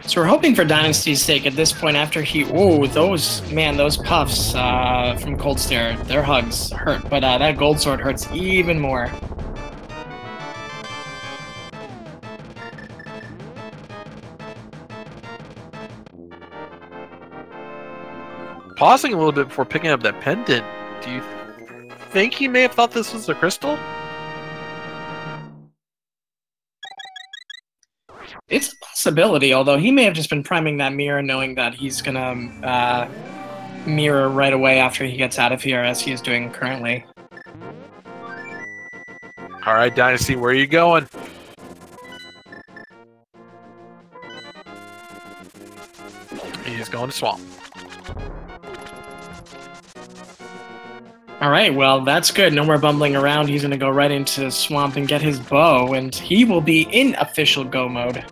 Speaker 1: So we're hoping for Dynasty's sake at this point after he... Ooh, those puffs from Cold Stare, their hugs hurt, but that Gold Sword hurts even more.
Speaker 2: Pausing a little bit before picking up that pendant, do you think he may have thought this was a crystal?
Speaker 1: It's a possibility, although he may have just been priming that mirror knowing that he's gonna mirror right away after he gets out of here, as he is doing currently.
Speaker 2: Alright, Dynasty, where are you going? He's going to Swamp.
Speaker 1: Alright, well, that's good. No more bumbling around. He's gonna go right into Swamp and get his bow, and he will be in official go mode.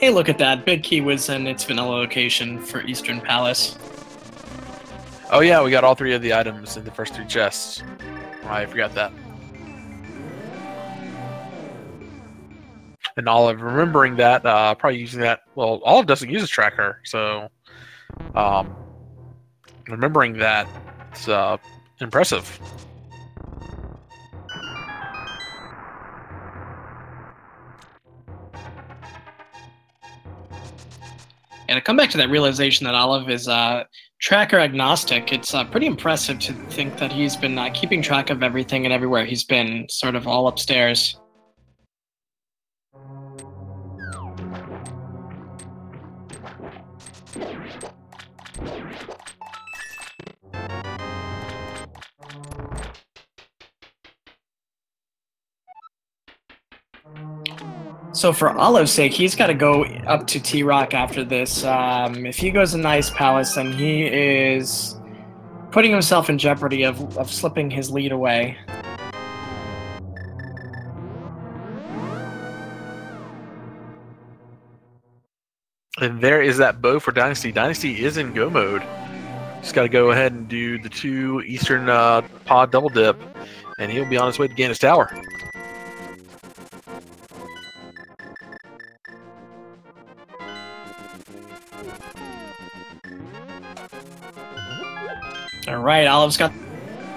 Speaker 1: Hey, look at that. Big Key was in its vanilla location for Eastern Palace.
Speaker 2: Oh yeah, we got all 3 of the items in the first 3 chests. I forgot that. And Olive, remembering that, probably using that... Well, Olive doesn't use a tracker, so... remembering that, it's impressive.
Speaker 1: And to come back to that realization that Olive is tracker agnostic, it's pretty impressive to think that he's been keeping track of everything and everywhere he's been, sort of all upstairs. So for Olive's sake, he's got to go up to T-Rock after this. If he goes in Ice Palace, then he is putting himself in jeopardy of slipping his lead away.
Speaker 2: And there is that bow for Dynasty. Dynasty is in go mode. Just got to go ahead and do the 2 Eastern pod double dip, and he'll be on his way to gain his tower.
Speaker 1: Alright, Olive's got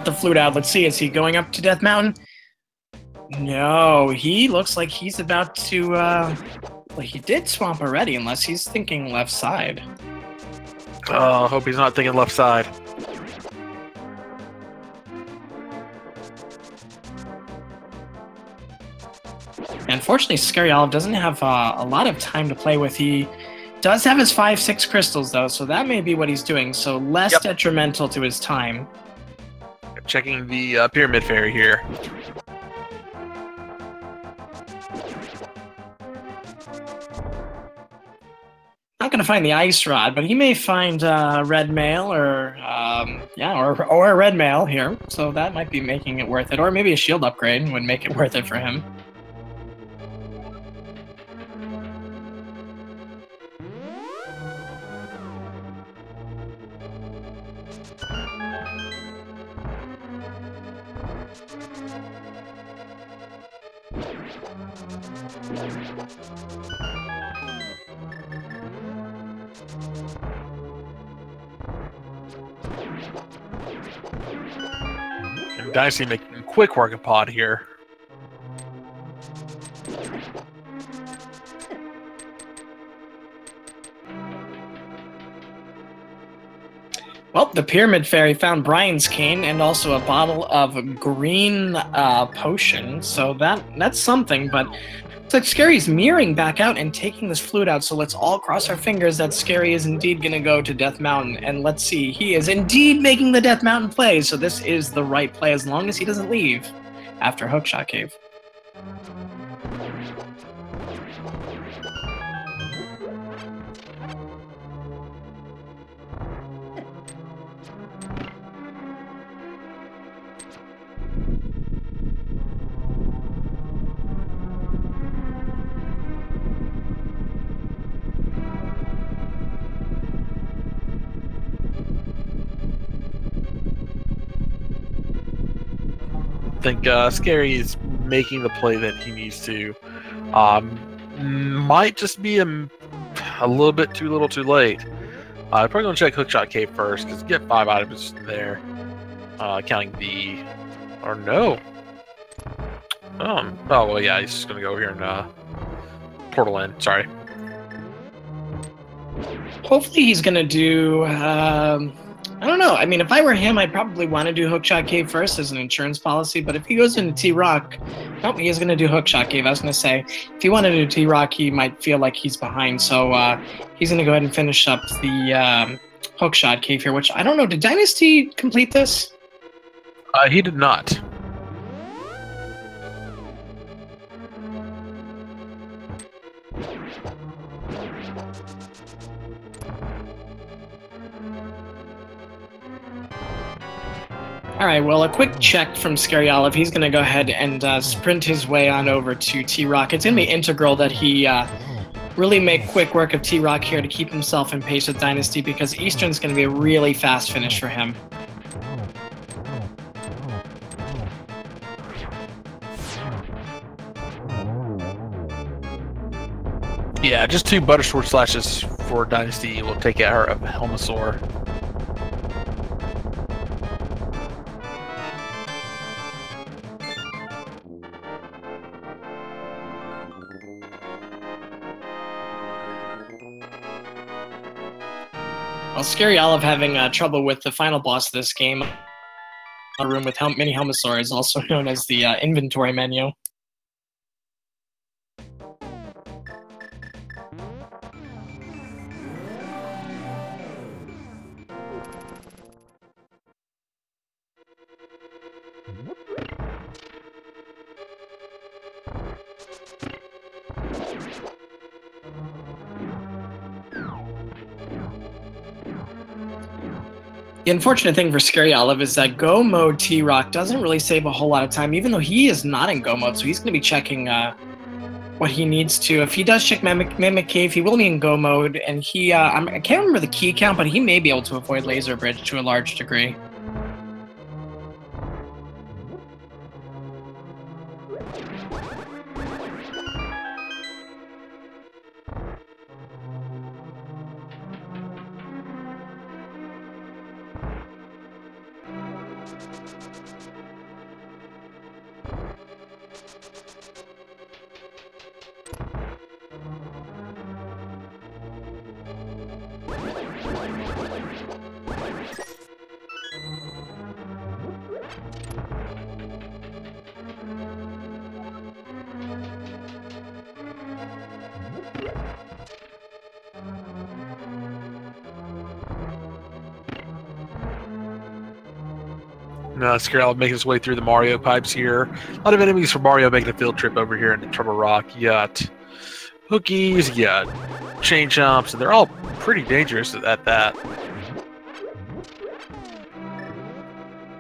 Speaker 1: the flute out. Let's see, is he going up to Death Mountain? No, he looks like he's about to, well, he did swamp already, unless he's thinking left side.
Speaker 2: Oh, I hope he's not thinking left side.
Speaker 1: Unfortunately, Scaryolive doesn't have a lot of time to play with. He does have his 5-6 crystals, though, so that may be what he's doing, so less detrimental to his time.
Speaker 2: Checking the Pyramid Fairy here.
Speaker 1: Not going to find the Ice Rod, but he may find Red Mail or a Red Mail here, so that might be making it worth it. Or maybe a shield upgrade would make it worth it for him.
Speaker 2: And Dynasty making quick work of Pod here.
Speaker 1: Well, the Pyramid Fairy found Brian's cane and also a bottle of green potion, so that's something, but it's like Scary's mirroring back out and taking this flute out, so let's all cross our fingers that Scary is indeed going to go to Death Mountain, and let's see, he is indeed making the Death Mountain play, so this is the right play as long as he doesn't leave after Hookshot Cave.
Speaker 2: I think Scary is making the play that he needs to. Might just be a little bit too little too late. Probably going to check Hookshot Cave first, because get 5 items there. Counting the... Or no. Oh, well, yeah, he's just going to go here and portal in. Sorry.
Speaker 1: Hopefully he's going to do... I don't know. I mean, if I were him, I'd probably want to do Hookshot Cave first as an insurance policy, but if he goes into T-Rock, nope, he is going to do Hookshot Cave. I was going to say, if he wanted to do T-Rock, he might feel like he's behind, so he's going to go ahead and finish up the Hookshot Cave here, which, I don't know, did Dynasty complete this?
Speaker 2: He did not.
Speaker 1: All right, well, a quick check from Scaryolive. He's going to go ahead and sprint his way on over to T-Rock. It's going to be integral that he really make quick work of T-Rock here to keep himself in pace with Dynasty, because Eastern's going to be a really fast finish for him.
Speaker 2: Yeah, just 2 Butter Sword slashes for Dynasty will take care of Helmasaur.
Speaker 1: Well, Scaryolive having trouble with the final boss of this game. A room with mini Helmasaur is also known as the inventory menu. The unfortunate thing for Scaryolive is that Go Mode T-Rock doesn't really save a whole lot of time, even though he is not in Go Mode, so he's going to be checking what he needs to. If he does check Mimic Cave, he will be in Go Mode, and he, I can't remember the key count, but he may be able to avoid Laser Bridge to a large degree.
Speaker 2: Scaryolive making his way through the Mario pipes here. A lot of enemies for Mario making a field trip over here in Trouble Rock. You got hookies, you got chain jumps, and they're all pretty dangerous at that.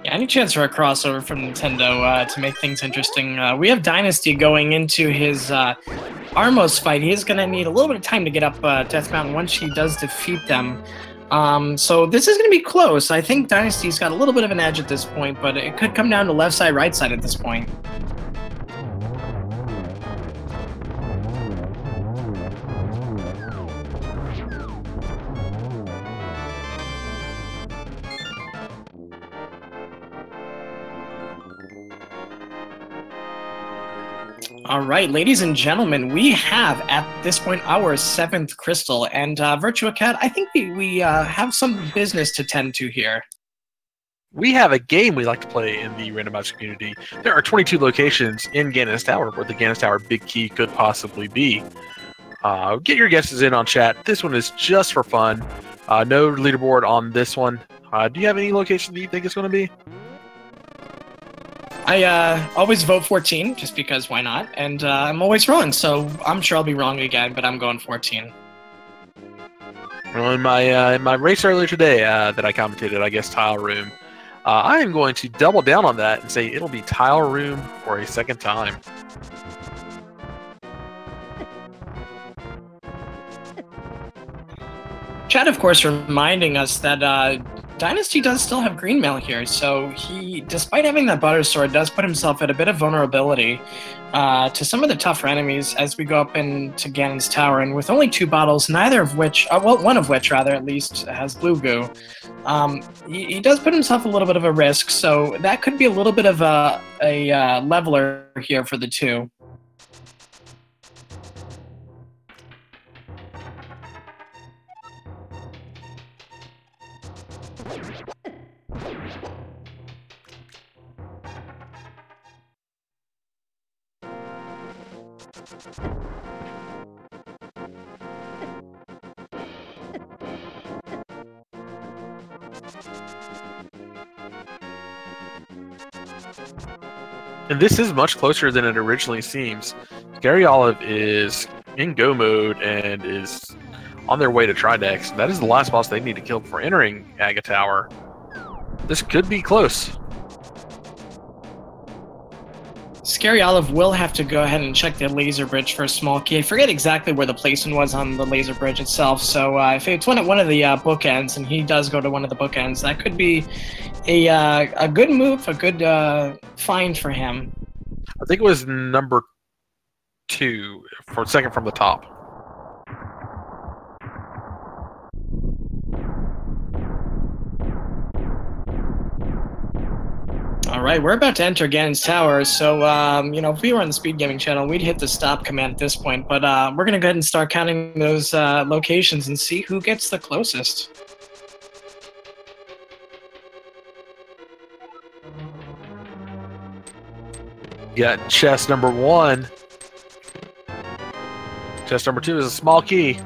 Speaker 1: Yeah, any chance for a crossover from Nintendo to make things interesting? We have Dynasty going into his Armos fight. He's going to need a little bit of time to get up Death Mountain once he does defeat them. So this is going to be close. I think Dynasty's got a little bit of an edge at this point, but it could come down to left side, right side at this point. All right, ladies and gentlemen, we have at this point our 7th crystal, and Virtua Cat, I think we have some business to tend to here.
Speaker 2: We have a game we like to play in the Randomizer community. There are 22 locations in Ganon Tower where the Ganon Tower big key could possibly be. Get your guesses in on chat. This one is just for fun. No leaderboard on this one. Do you have any location that you think it's going to be?
Speaker 1: I always vote 14, just because why not? And I'm always wrong, so I'm sure I'll be wrong again, but I'm going 14.
Speaker 2: Well, in my race earlier today that I commentated, I guess Tile Room, I am going to double down on that and say it'll be Tile Room for a second time.
Speaker 1: Chad, of course, reminding us that Dynasty does still have green mail here, so he, despite having that butter sword, does put himself at a bit of vulnerability to some of the tougher enemies as we go up into Ganon's Tower. And with only 2 bottles, neither of which, well, one of which rather at least, has blue goo, he does put himself a little bit of a risk. So that could be a little bit of a leveler here for the 2.
Speaker 2: And this is much closer than it originally seems. Scaryolive is in go mode and is on their way to Tridex. That is the last boss they need to kill before entering Aga Tower. This could be close.
Speaker 1: Scaryolive will have to go ahead and check the laser bridge for a small key. I forget exactly where the placement was on the laser bridge itself, so if it's one of the bookends, and he does go to one of the bookends, that could be a good move, a good find for him.
Speaker 2: I think it was number 2, for second from the top.
Speaker 1: All right, we're about to enter Ganon's Tower, so, you know, if we were on the Speed Gaming channel, we'd hit the stop command at this point, but we're going to go ahead and start counting those locations and see who gets the closest.
Speaker 2: You got chest number 1. Chest number 2 is a small key.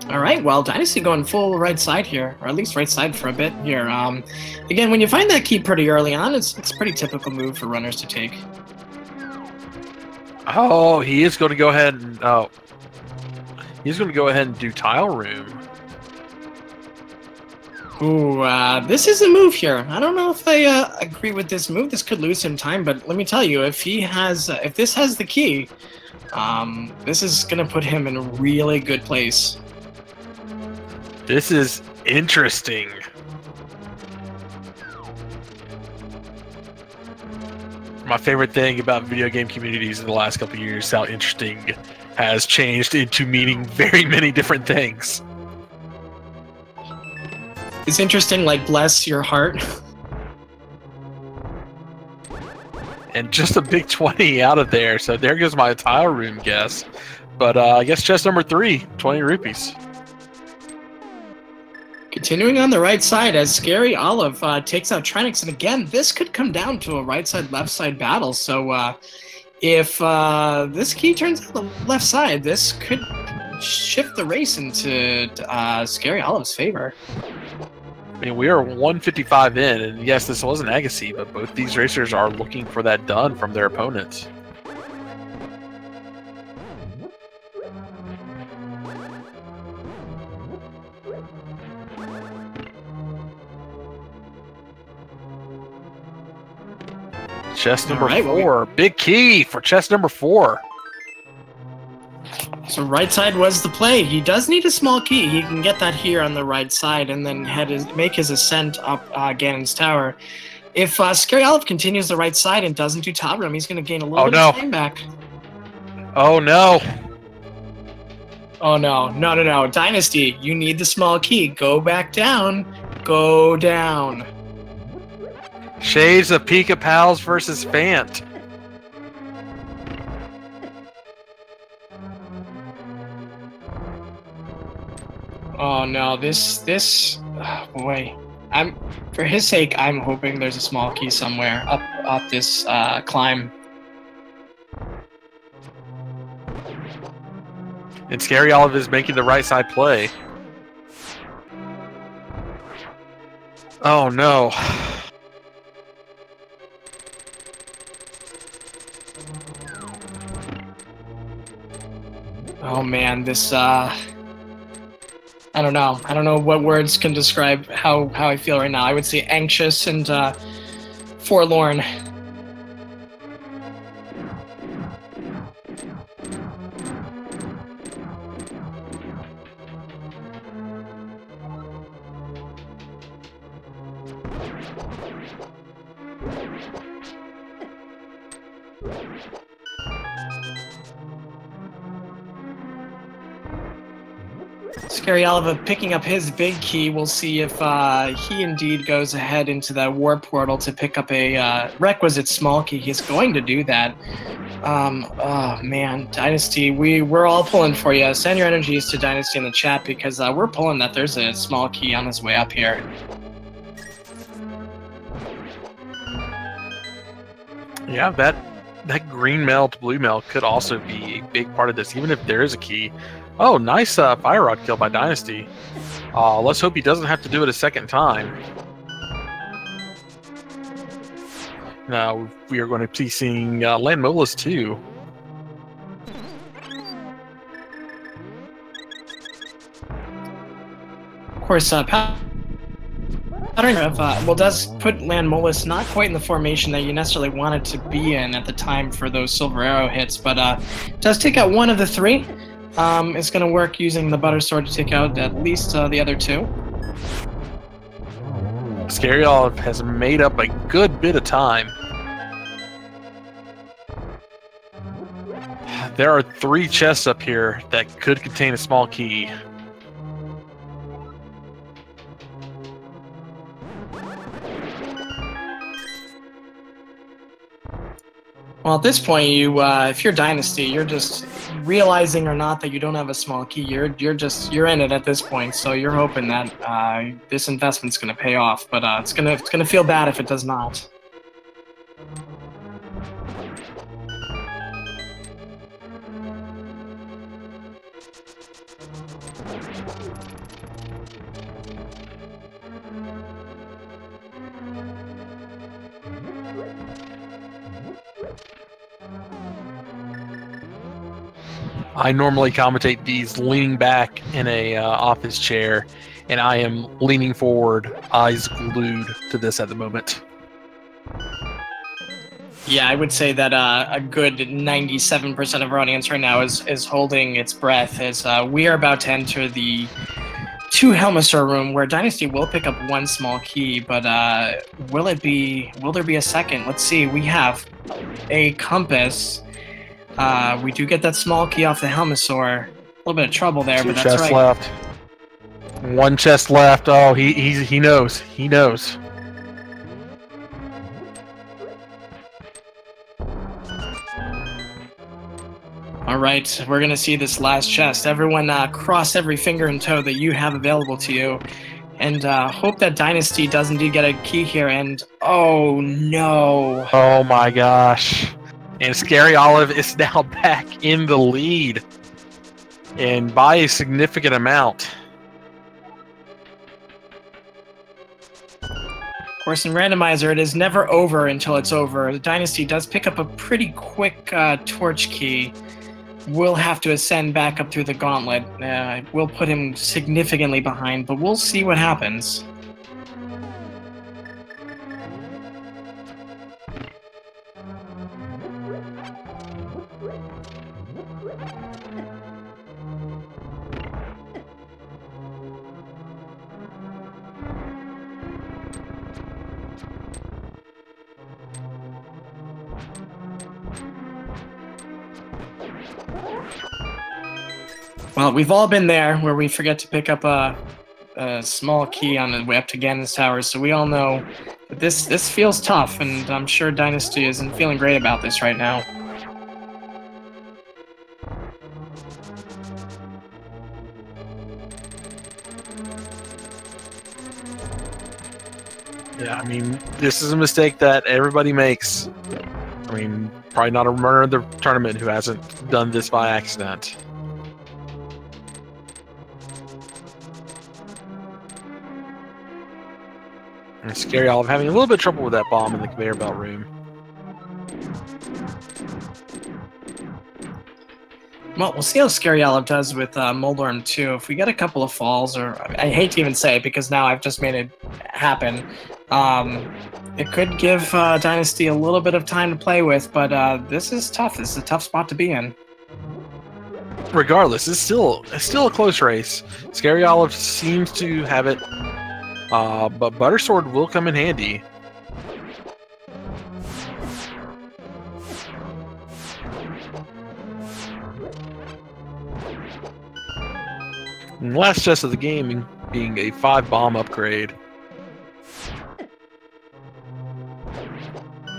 Speaker 1: All right, well, Dynasty going full right side here, or at least right side for a bit here. Again, when you find that key pretty early on, it's a pretty typical move for runners to take.
Speaker 2: Oh, he is going to go ahead and he's going to go ahead and do Tile Room.
Speaker 1: Ooh, this is a move here. I don't know if I agree with this move. This could lose him time, but let me tell you, if he has, if this has the key, this is going to put him in a really good place.
Speaker 2: This is interesting. My favorite thing about video game communities in the last couple of years is how interesting has changed into meaning very many different things.
Speaker 1: It's interesting, like, bless your heart.
Speaker 2: And just a big 20 out of there, so there goes my Tile Room guess. But I guess chest number 3, 20 rupees.
Speaker 1: Continuing on the right side as Scaryolive takes out Trinix, and again, this could come down to a right side, left side battle. So if this key turns out the left side, this could shift the race into Scaryolive's favor.
Speaker 2: I mean, we are 155 in, and yes, this was an Agassi, but both these racers are looking for that done from their opponents. Chest number 4. Big key for chest number 4.
Speaker 1: So right side was the play. He does need a small key. He can get that here on the right side and then make his ascent up Ganon's Tower. If Scaryolive continues the right side and doesn't do Tile Room, he's going to gain a little bit of time back.
Speaker 2: Oh, no.
Speaker 1: Oh no, no, no, no. Dynasty, you need the small key. Go back down. Go down.
Speaker 2: Shades of Pika Pals versus Fant.
Speaker 1: Oh no, this oh, boy. For his sake, I'm hoping there's a small key somewhere up this climb.
Speaker 2: And Scaryolive is making the right side play. Oh no.
Speaker 1: Oh man, this I don't know. I don't know what words can describe how I feel right now. I would say anxious and forlorn. Scaryolive picking up his big key. We'll see if he indeed goes ahead into that warp portal to pick up a requisite small key. He's going to do that. Oh man, Dynasty, we're all pulling for you. Send your energies to Dynasty in the chat because we're pulling that there's a small key on his way up here.
Speaker 2: Yeah, that green mail to blue mail could also be a big part of this, even if there is a key. Oh, nice fire rod kill by Dynasty. Let's hope he doesn't have to do it a second time. Now, we are going to be seeing Land Molas too.
Speaker 1: Of course, Pattern of, well, does put Land Molas not quite in the formation that you necessarily wanted to be in at the time for those Silver Arrow hits, but does take out one of the three. It's going to work using the Butter Sword to take out at least the other two.
Speaker 2: Scaryolive has made up a good bit of time. There are 3 chests up here that could contain a small key.
Speaker 1: Well, at this point, you if you're Dynasty, you're just realizing or not that you don't have a small key. You're in it at this point. So you're hoping that this investment's going to pay off, but it's gonna feel bad if it does not.
Speaker 2: I normally commentate these leaning back in a office chair, and I am leaning forward, eyes glued to this at the moment.
Speaker 1: Yeah, I would say that a good 97% of our audience right now is holding its breath as we are about to enter the 2 Helmasaur room where Dynasty will pick up 1 small key, but will there be a second? Let's see. We have a compass. We do get that small key off the Helmasaur. A little bit of trouble there,
Speaker 2: 2
Speaker 1: but that's
Speaker 2: chests
Speaker 1: right.
Speaker 2: left. 1 chest left. Oh, he knows. He knows.
Speaker 1: All right, we're gonna see this last chest. Everyone, cross every finger and toe that you have available to you, and hope that Dynasty does indeed get a key here. And oh no!
Speaker 2: Oh my gosh! And Scaryolive is now back in the lead, and by a significant amount.
Speaker 1: Of course, in Randomizer, it is never over until it's over. The Dynasty does pick up a pretty quick torch key. We'll have to ascend back up through the gauntlet. We'll put him significantly behind, but we'll see what happens. Well, we've all been there where we forget to pick up a small key on the way up to Ganon's tower, so we all know that this feels tough, and I'm sure Dynasty isn't feeling great about this right now.
Speaker 2: Yeah, I mean, this is a mistake that everybody makes. I mean, probably not a runner of the tournament who hasn't done this by accident. And Scaryolive having a little bit of trouble with that bomb in the conveyor belt room.
Speaker 1: Well, we'll see how Scaryolive does with Moldorm 2. If we get a couple of falls, or I hate to even say it because now I've just made it happen, it could give Dynasty a little bit of time to play with, but this is tough. This is a tough spot to be in.
Speaker 2: Regardless, it's still a close race. Scaryolive seems to have it, but Buttersword will come in handy. And the last chest of the game being a 5-bomb upgrade.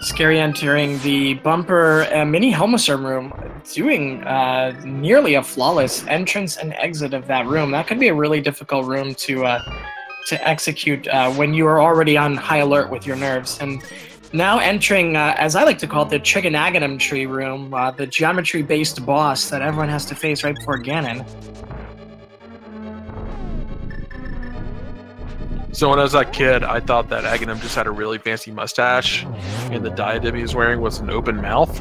Speaker 1: Scary entering the bumper mini Helmaserm room, doing nearly a flawless entrance and exit of that room. That could be a really difficult room to execute when you are already on high alert with your nerves. And now entering, as I like to call it, the Trigonagonum tree room, the geometry-based boss that everyone has to face right before Ganon.
Speaker 2: So when I was a kid, I thought that Aghanim just had a really fancy mustache, and the diadem he was wearing was an open mouth.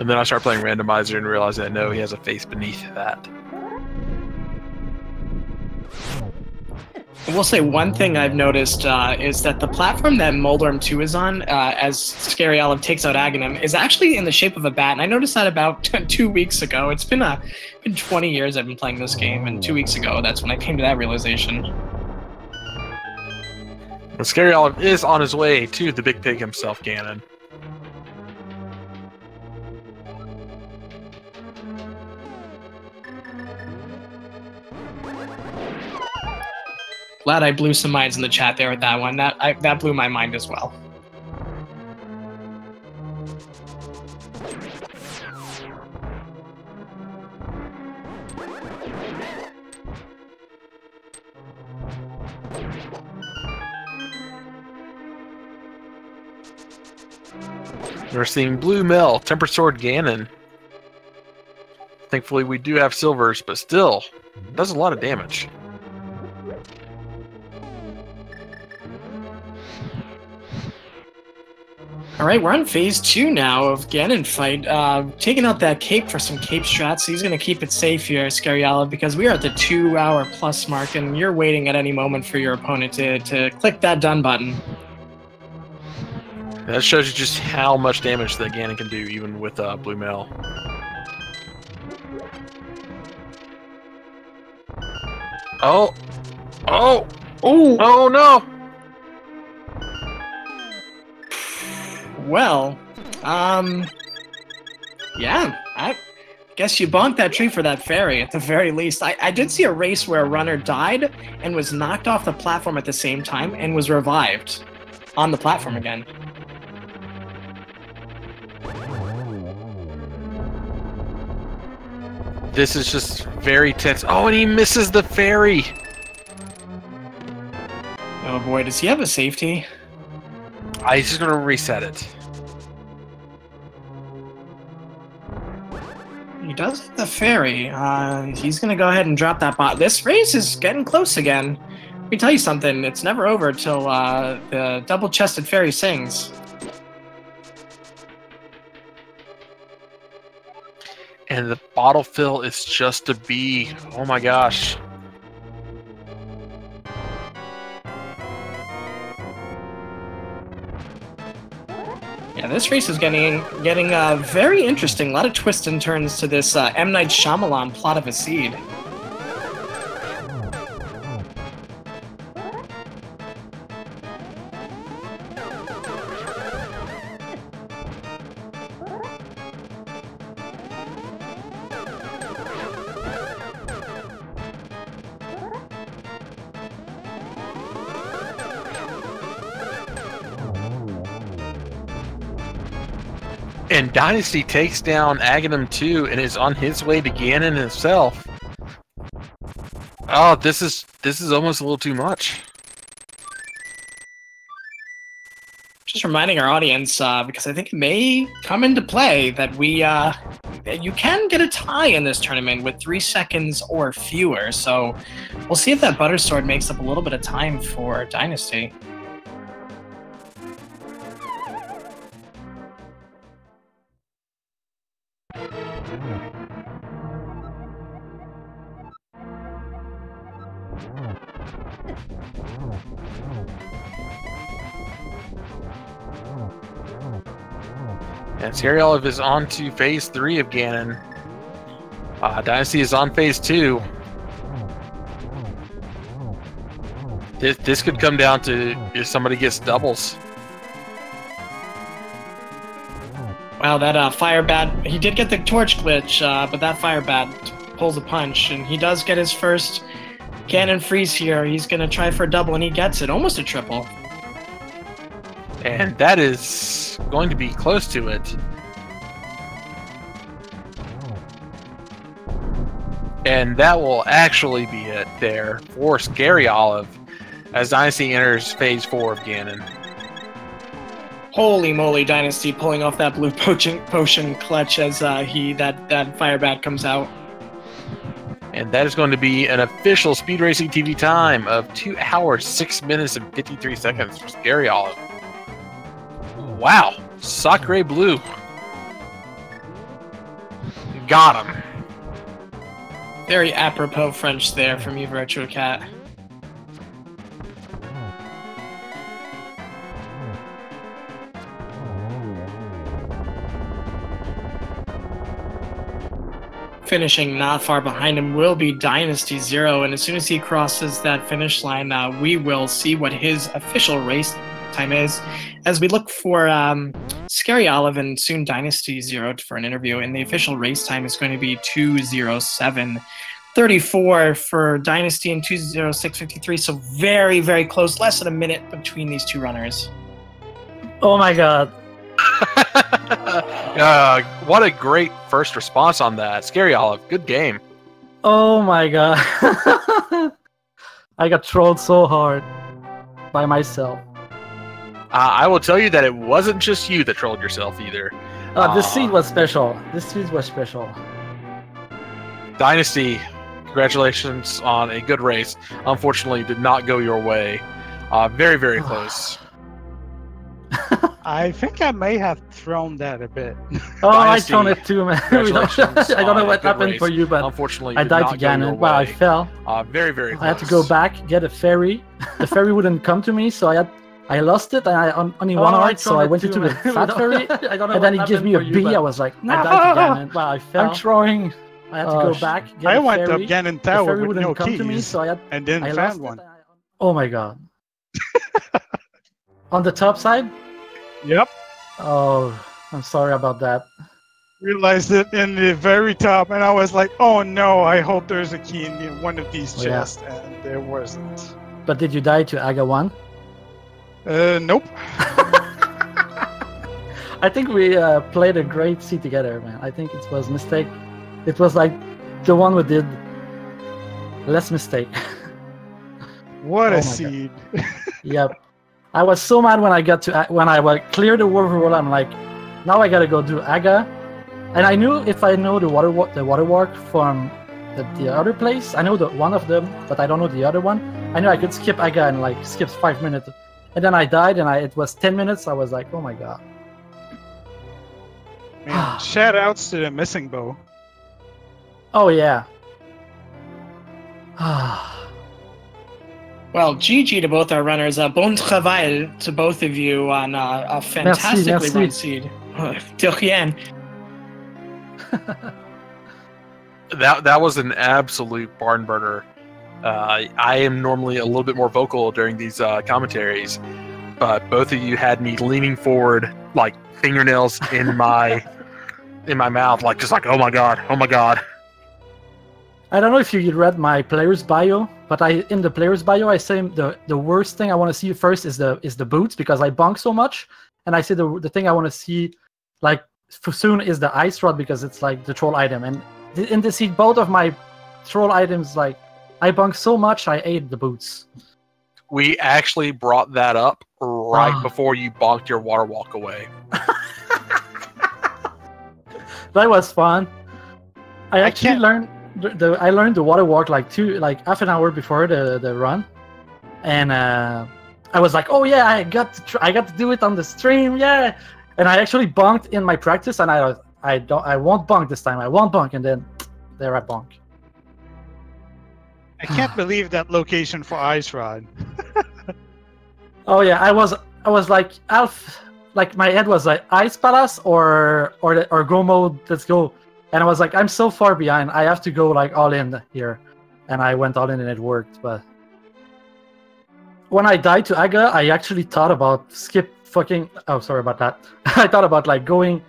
Speaker 2: And then I started playing Randomizer and realized that no, he has a face beneath that.
Speaker 1: I will say one thing I've noticed is that the platform that Moldorm 2 is on, as Scaryolive takes out Aghanim, is actually in the shape of a bat, and I noticed that about 2 weeks ago. It's been 20 years I've been playing this game, and 2 weeks ago, that's when I came to that realization.
Speaker 2: And Scaryolive is on his way to the big pig himself, Ganon.
Speaker 1: Glad I blew some minds in the chat there with that one. That blew my mind as well.
Speaker 2: We're seeing Blue Mel, Temper Sword Ganon. Thankfully, we do have silvers, but still, does a lot of damage.
Speaker 1: All right, we're on phase 2 now of Ganon fight. Taking out that cape for some cape strats. He's going to keep it safe here, Scaryolive, because we are at the 2-hour plus mark, and you're waiting at any moment for your opponent to click that done button.
Speaker 2: That shows you just how much damage that Ganon can do, even with Blue Mel. Oh! Oh!
Speaker 1: Oh!
Speaker 2: Oh no!
Speaker 1: Well, yeah, I guess you bonked that tree for that fairy, at the very least. I did see a race where a runner died and was knocked off the platform at the same time and was revived on the platform again.
Speaker 2: This is just very tense. Oh, and he misses the fairy!
Speaker 1: Oh boy, does he have a safety?
Speaker 2: He's just gonna reset it.
Speaker 1: He does have the fairy. He's gonna go ahead and drop that bot. This race is getting close again. Let me tell you something, it's never over till the double-chested fairy sings.
Speaker 2: And the bottle fill is just a bee. Oh my gosh.
Speaker 1: Yeah, this race is getting very interesting. A lot of twists and turns to this M. Night Shyamalan plot of a seed.
Speaker 2: And Dynasty takes down Aghanim 2 and is on his way to Ganon himself. Oh, this is almost a little too much.
Speaker 1: Just reminding our audience, because I think it may come into play that you can get a tie in this tournament with 3 seconds or fewer. So we'll see if that Butter Sword makes up a little bit of time for Dynasty.
Speaker 2: And Scaryolive is on to phase 3 of Ganon. Dynasty is on phase 2. This could come down to if somebody gets doubles.
Speaker 1: Wow, that Fire Bat, he did get the torch glitch, but that Fire Bat pulls a punch, and he does get his first Ganon freeze here. He's going to try for a double, and he gets it. Almost a triple.
Speaker 2: And that is going to be close to it. And that will actually be it there for Scaryolive as Dynasty enters phase 4 of Ganon.
Speaker 1: Holy moly, Dynasty pulling off that blue potion clutch as that Fire Bat comes out.
Speaker 2: And that is going to be an official Speed Racing TV time of 2 hours, 6 minutes, and 53 seconds for Scaryolive. Wow, Sacre Bleu. Got him.
Speaker 1: Very apropos French there from you, Virtua Cat. Finishing not far behind him will be Dynasty0, and as soon as he crosses that finish line, we will see what his official race time is, as we look for Scaryolive and soon Dynasty0 for an interview, and the official race time is going to be 2:07:34 for Dynasty and 2:06:53, so very, very close, less than a minute between these two runners.
Speaker 3: Oh my god.
Speaker 2: What a great first response on that. Scaryolive, good game.
Speaker 3: Oh my god. I got trolled so hard by myself.
Speaker 2: I will tell you that it wasn't just you that trolled yourself either.
Speaker 3: This seed was special. This seed was special.
Speaker 2: Dynasty, congratulations on a good race. Unfortunately, did not go your way. Very, very close.
Speaker 4: I think I may have thrown that a bit.
Speaker 3: Oh,
Speaker 2: Dynasty,
Speaker 3: I thrown it too, man. I don't know what happened for you, but
Speaker 2: unfortunately,
Speaker 3: I died again. And wow, I fell.
Speaker 2: Very, very close.
Speaker 3: I had to go back, get a ferry. The ferry wouldn't come to me, so I lost it, and I only one heart, so I went into the fat ferry, and then he gave me a B. I was like, no. I died again, and wow, I fell. I'm throwing. I had to go back, get
Speaker 4: I
Speaker 3: a
Speaker 4: went
Speaker 3: ferry.
Speaker 4: up Ganon Tower
Speaker 3: the ferry
Speaker 4: with
Speaker 3: wouldn't
Speaker 4: no
Speaker 3: come
Speaker 4: keys,
Speaker 3: to me, so
Speaker 4: and then
Speaker 3: I
Speaker 4: found one.
Speaker 3: Oh my god. On the top side?
Speaker 4: Yep.
Speaker 3: Oh, I'm sorry about that.
Speaker 4: Realized it in the very top, and I was like, oh no, I hope there's a key in one of these chests, and there wasn't.
Speaker 3: But did you die to Aga 1?
Speaker 4: Nope.
Speaker 3: I think we played a great seed together, man. I think it was a mistake. It was like the one we did less mistake.
Speaker 4: What a seed.
Speaker 3: Yep. I was so mad when I got to clear the water. I'm like, now I gotta go do Aga, and I knew if I know the water walk from the other place, I know one of them, but I don't know the other one. I know I could skip Aga and like skip 5 minutes, and then I died, and it was 10 minutes. I was like, oh my god.
Speaker 4: Man, shout outs to the missing bow.
Speaker 3: Oh yeah.
Speaker 1: Well, GG to both our runners. Bon travail to both of you on a fantastically run seed. De rien.
Speaker 2: That was an absolute barn burner. I am normally a little bit more vocal during these commentaries, but both of you had me leaning forward, like fingernails in my mouth, like just like oh my god.
Speaker 3: I don't know if you read my player's bio, but in the player's bio I say the worst thing I want to see first is the boots, because I bonk so much, and I say the thing I want to see like soon is the ice rod because it's like the troll item. And in the seed, both of my troll items, like I bunked so much, I ate the boots.
Speaker 2: We actually brought that up right before you bonked your water walk away.
Speaker 3: That was fun. I actually learned the water walk like half an hour before the run, and I was like, oh yeah, I got to do it on the stream, yeah. And I actually bonked in my practice, and I won't bonk this time. I won't bonk, and then there I bonk.
Speaker 4: I can't believe that location for Ice Rod.
Speaker 3: Oh yeah, I was like like my head was like Ice Palace or Go mode. Let's go. And I was like, I'm so far behind. I have to go like all in here, and I went all in and it worked. But when I died to Aga, I actually thought about Oh, sorry about that. I thought about like doing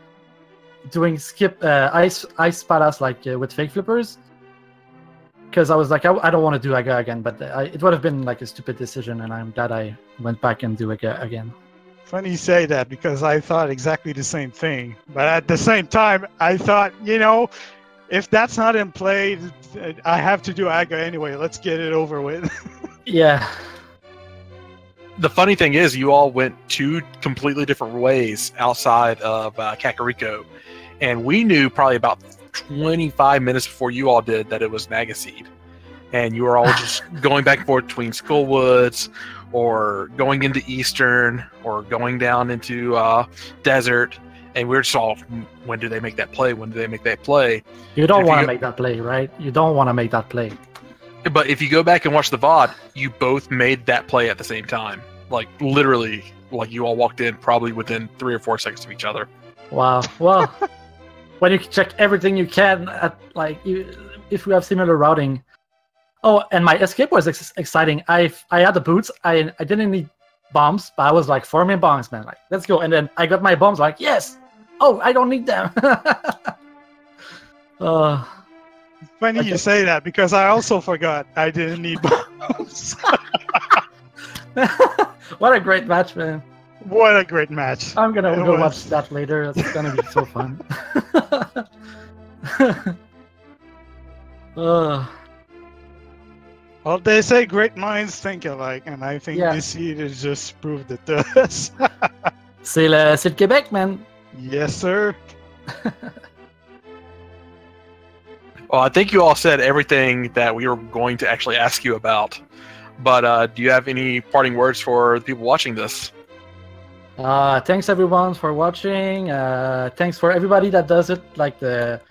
Speaker 3: skip Ice Palace like with fake flippers. Because I was like, I don't want to do Aga again, but it would have been like a stupid decision, and I'm glad I went back and do Aga again.
Speaker 4: Funny you say that, because I thought exactly the same thing. But at the same time, I thought, you know, if that's not in play, I have to do Aga anyway. Let's get it over with.
Speaker 3: Yeah.
Speaker 2: The funny thing is, you all went two completely different ways outside of Kakariko, and we knew probably about 25 minutes before you all did that it was Nagaseed, and you were all just going back and forth between Skullwoods or going into Eastern or going down into Desert, and we were just all, when do they make that play? When do they make that play?
Speaker 3: You don't want to make that play, right? You don't want to make that play.
Speaker 2: But if you go back and watch the VOD, you both made that play at the same time. Like, literally, like you all walked in probably within 3 or 4 seconds of each other.
Speaker 3: Wow. Well, when you check everything you can at if we have similar routing. Oh, and my escape was exciting. I had the boots. I didn't need bombs, but I was like, forming bombs, man. Like, let's go. And then I got my bombs. Like, yes. Oh, I don't need them.
Speaker 4: Funny you say that, because I also forgot I didn't need bombs.
Speaker 3: What a great match, man.
Speaker 4: What a great match.
Speaker 3: I'm going to go watch that later. It's going to be so fun.
Speaker 4: Well, they say great minds think alike, and I think this seed has just proved it to us.
Speaker 3: C'est le Québec, man.
Speaker 4: Yes, sir.
Speaker 2: Well, I think you all said everything that we were going to actually ask you about. But do you have any parting words for the people watching this?
Speaker 3: Thanks everyone for watching. Thanks for everybody that does it, like the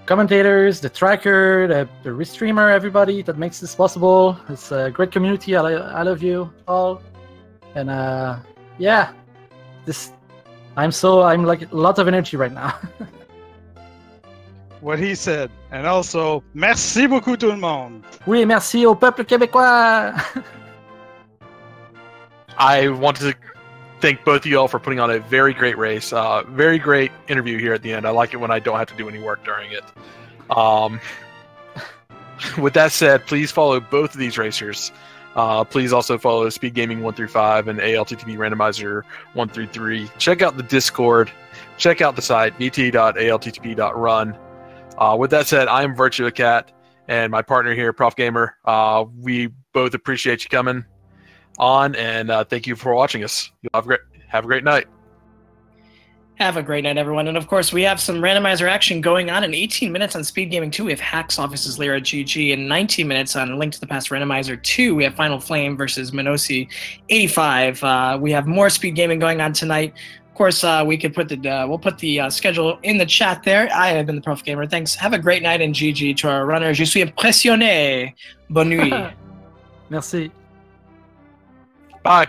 Speaker 3: commentators, the tracker, the restreamer, everybody that makes this possible. It's a great community. I love you all. And yeah, I'm like lots of energy right now.
Speaker 4: What he said. And also, merci beaucoup tout le monde.
Speaker 3: Oui, merci au peuple québécois.
Speaker 2: I want to thank both of you all for putting on a very great race. Very great interview here at the end. I like it when I don't have to do any work during it. With that said, please follow both of these racers. Please also follow Speed Gaming 1 through 5 and ALTTP Randomizer 1 through 3. Check out the Discord. Check out the site, vt.alttp.run. With that said, I am Virtua Cat, and my partner here, Prof Gamer. We both appreciate you coming on, and thank you for watching us. You'll have a great night.
Speaker 1: Have a great night, everyone. And of course, we have some randomizer action going on in 18 minutes on Speed Gaming 2. We have Hacksaw versus Lyra GG. In 19 minutes on Link to the Past Randomizer 2, we have Final Flame versus Minosi 85. We have more Speed Gaming going on tonight. Of course, we could put we'll put the schedule in the chat there. I have been the Prof Gamer. Thanks. Have a great night, and GG to our runners. Je suis impressionné. Bonne nuit.
Speaker 3: Merci.
Speaker 2: Bye.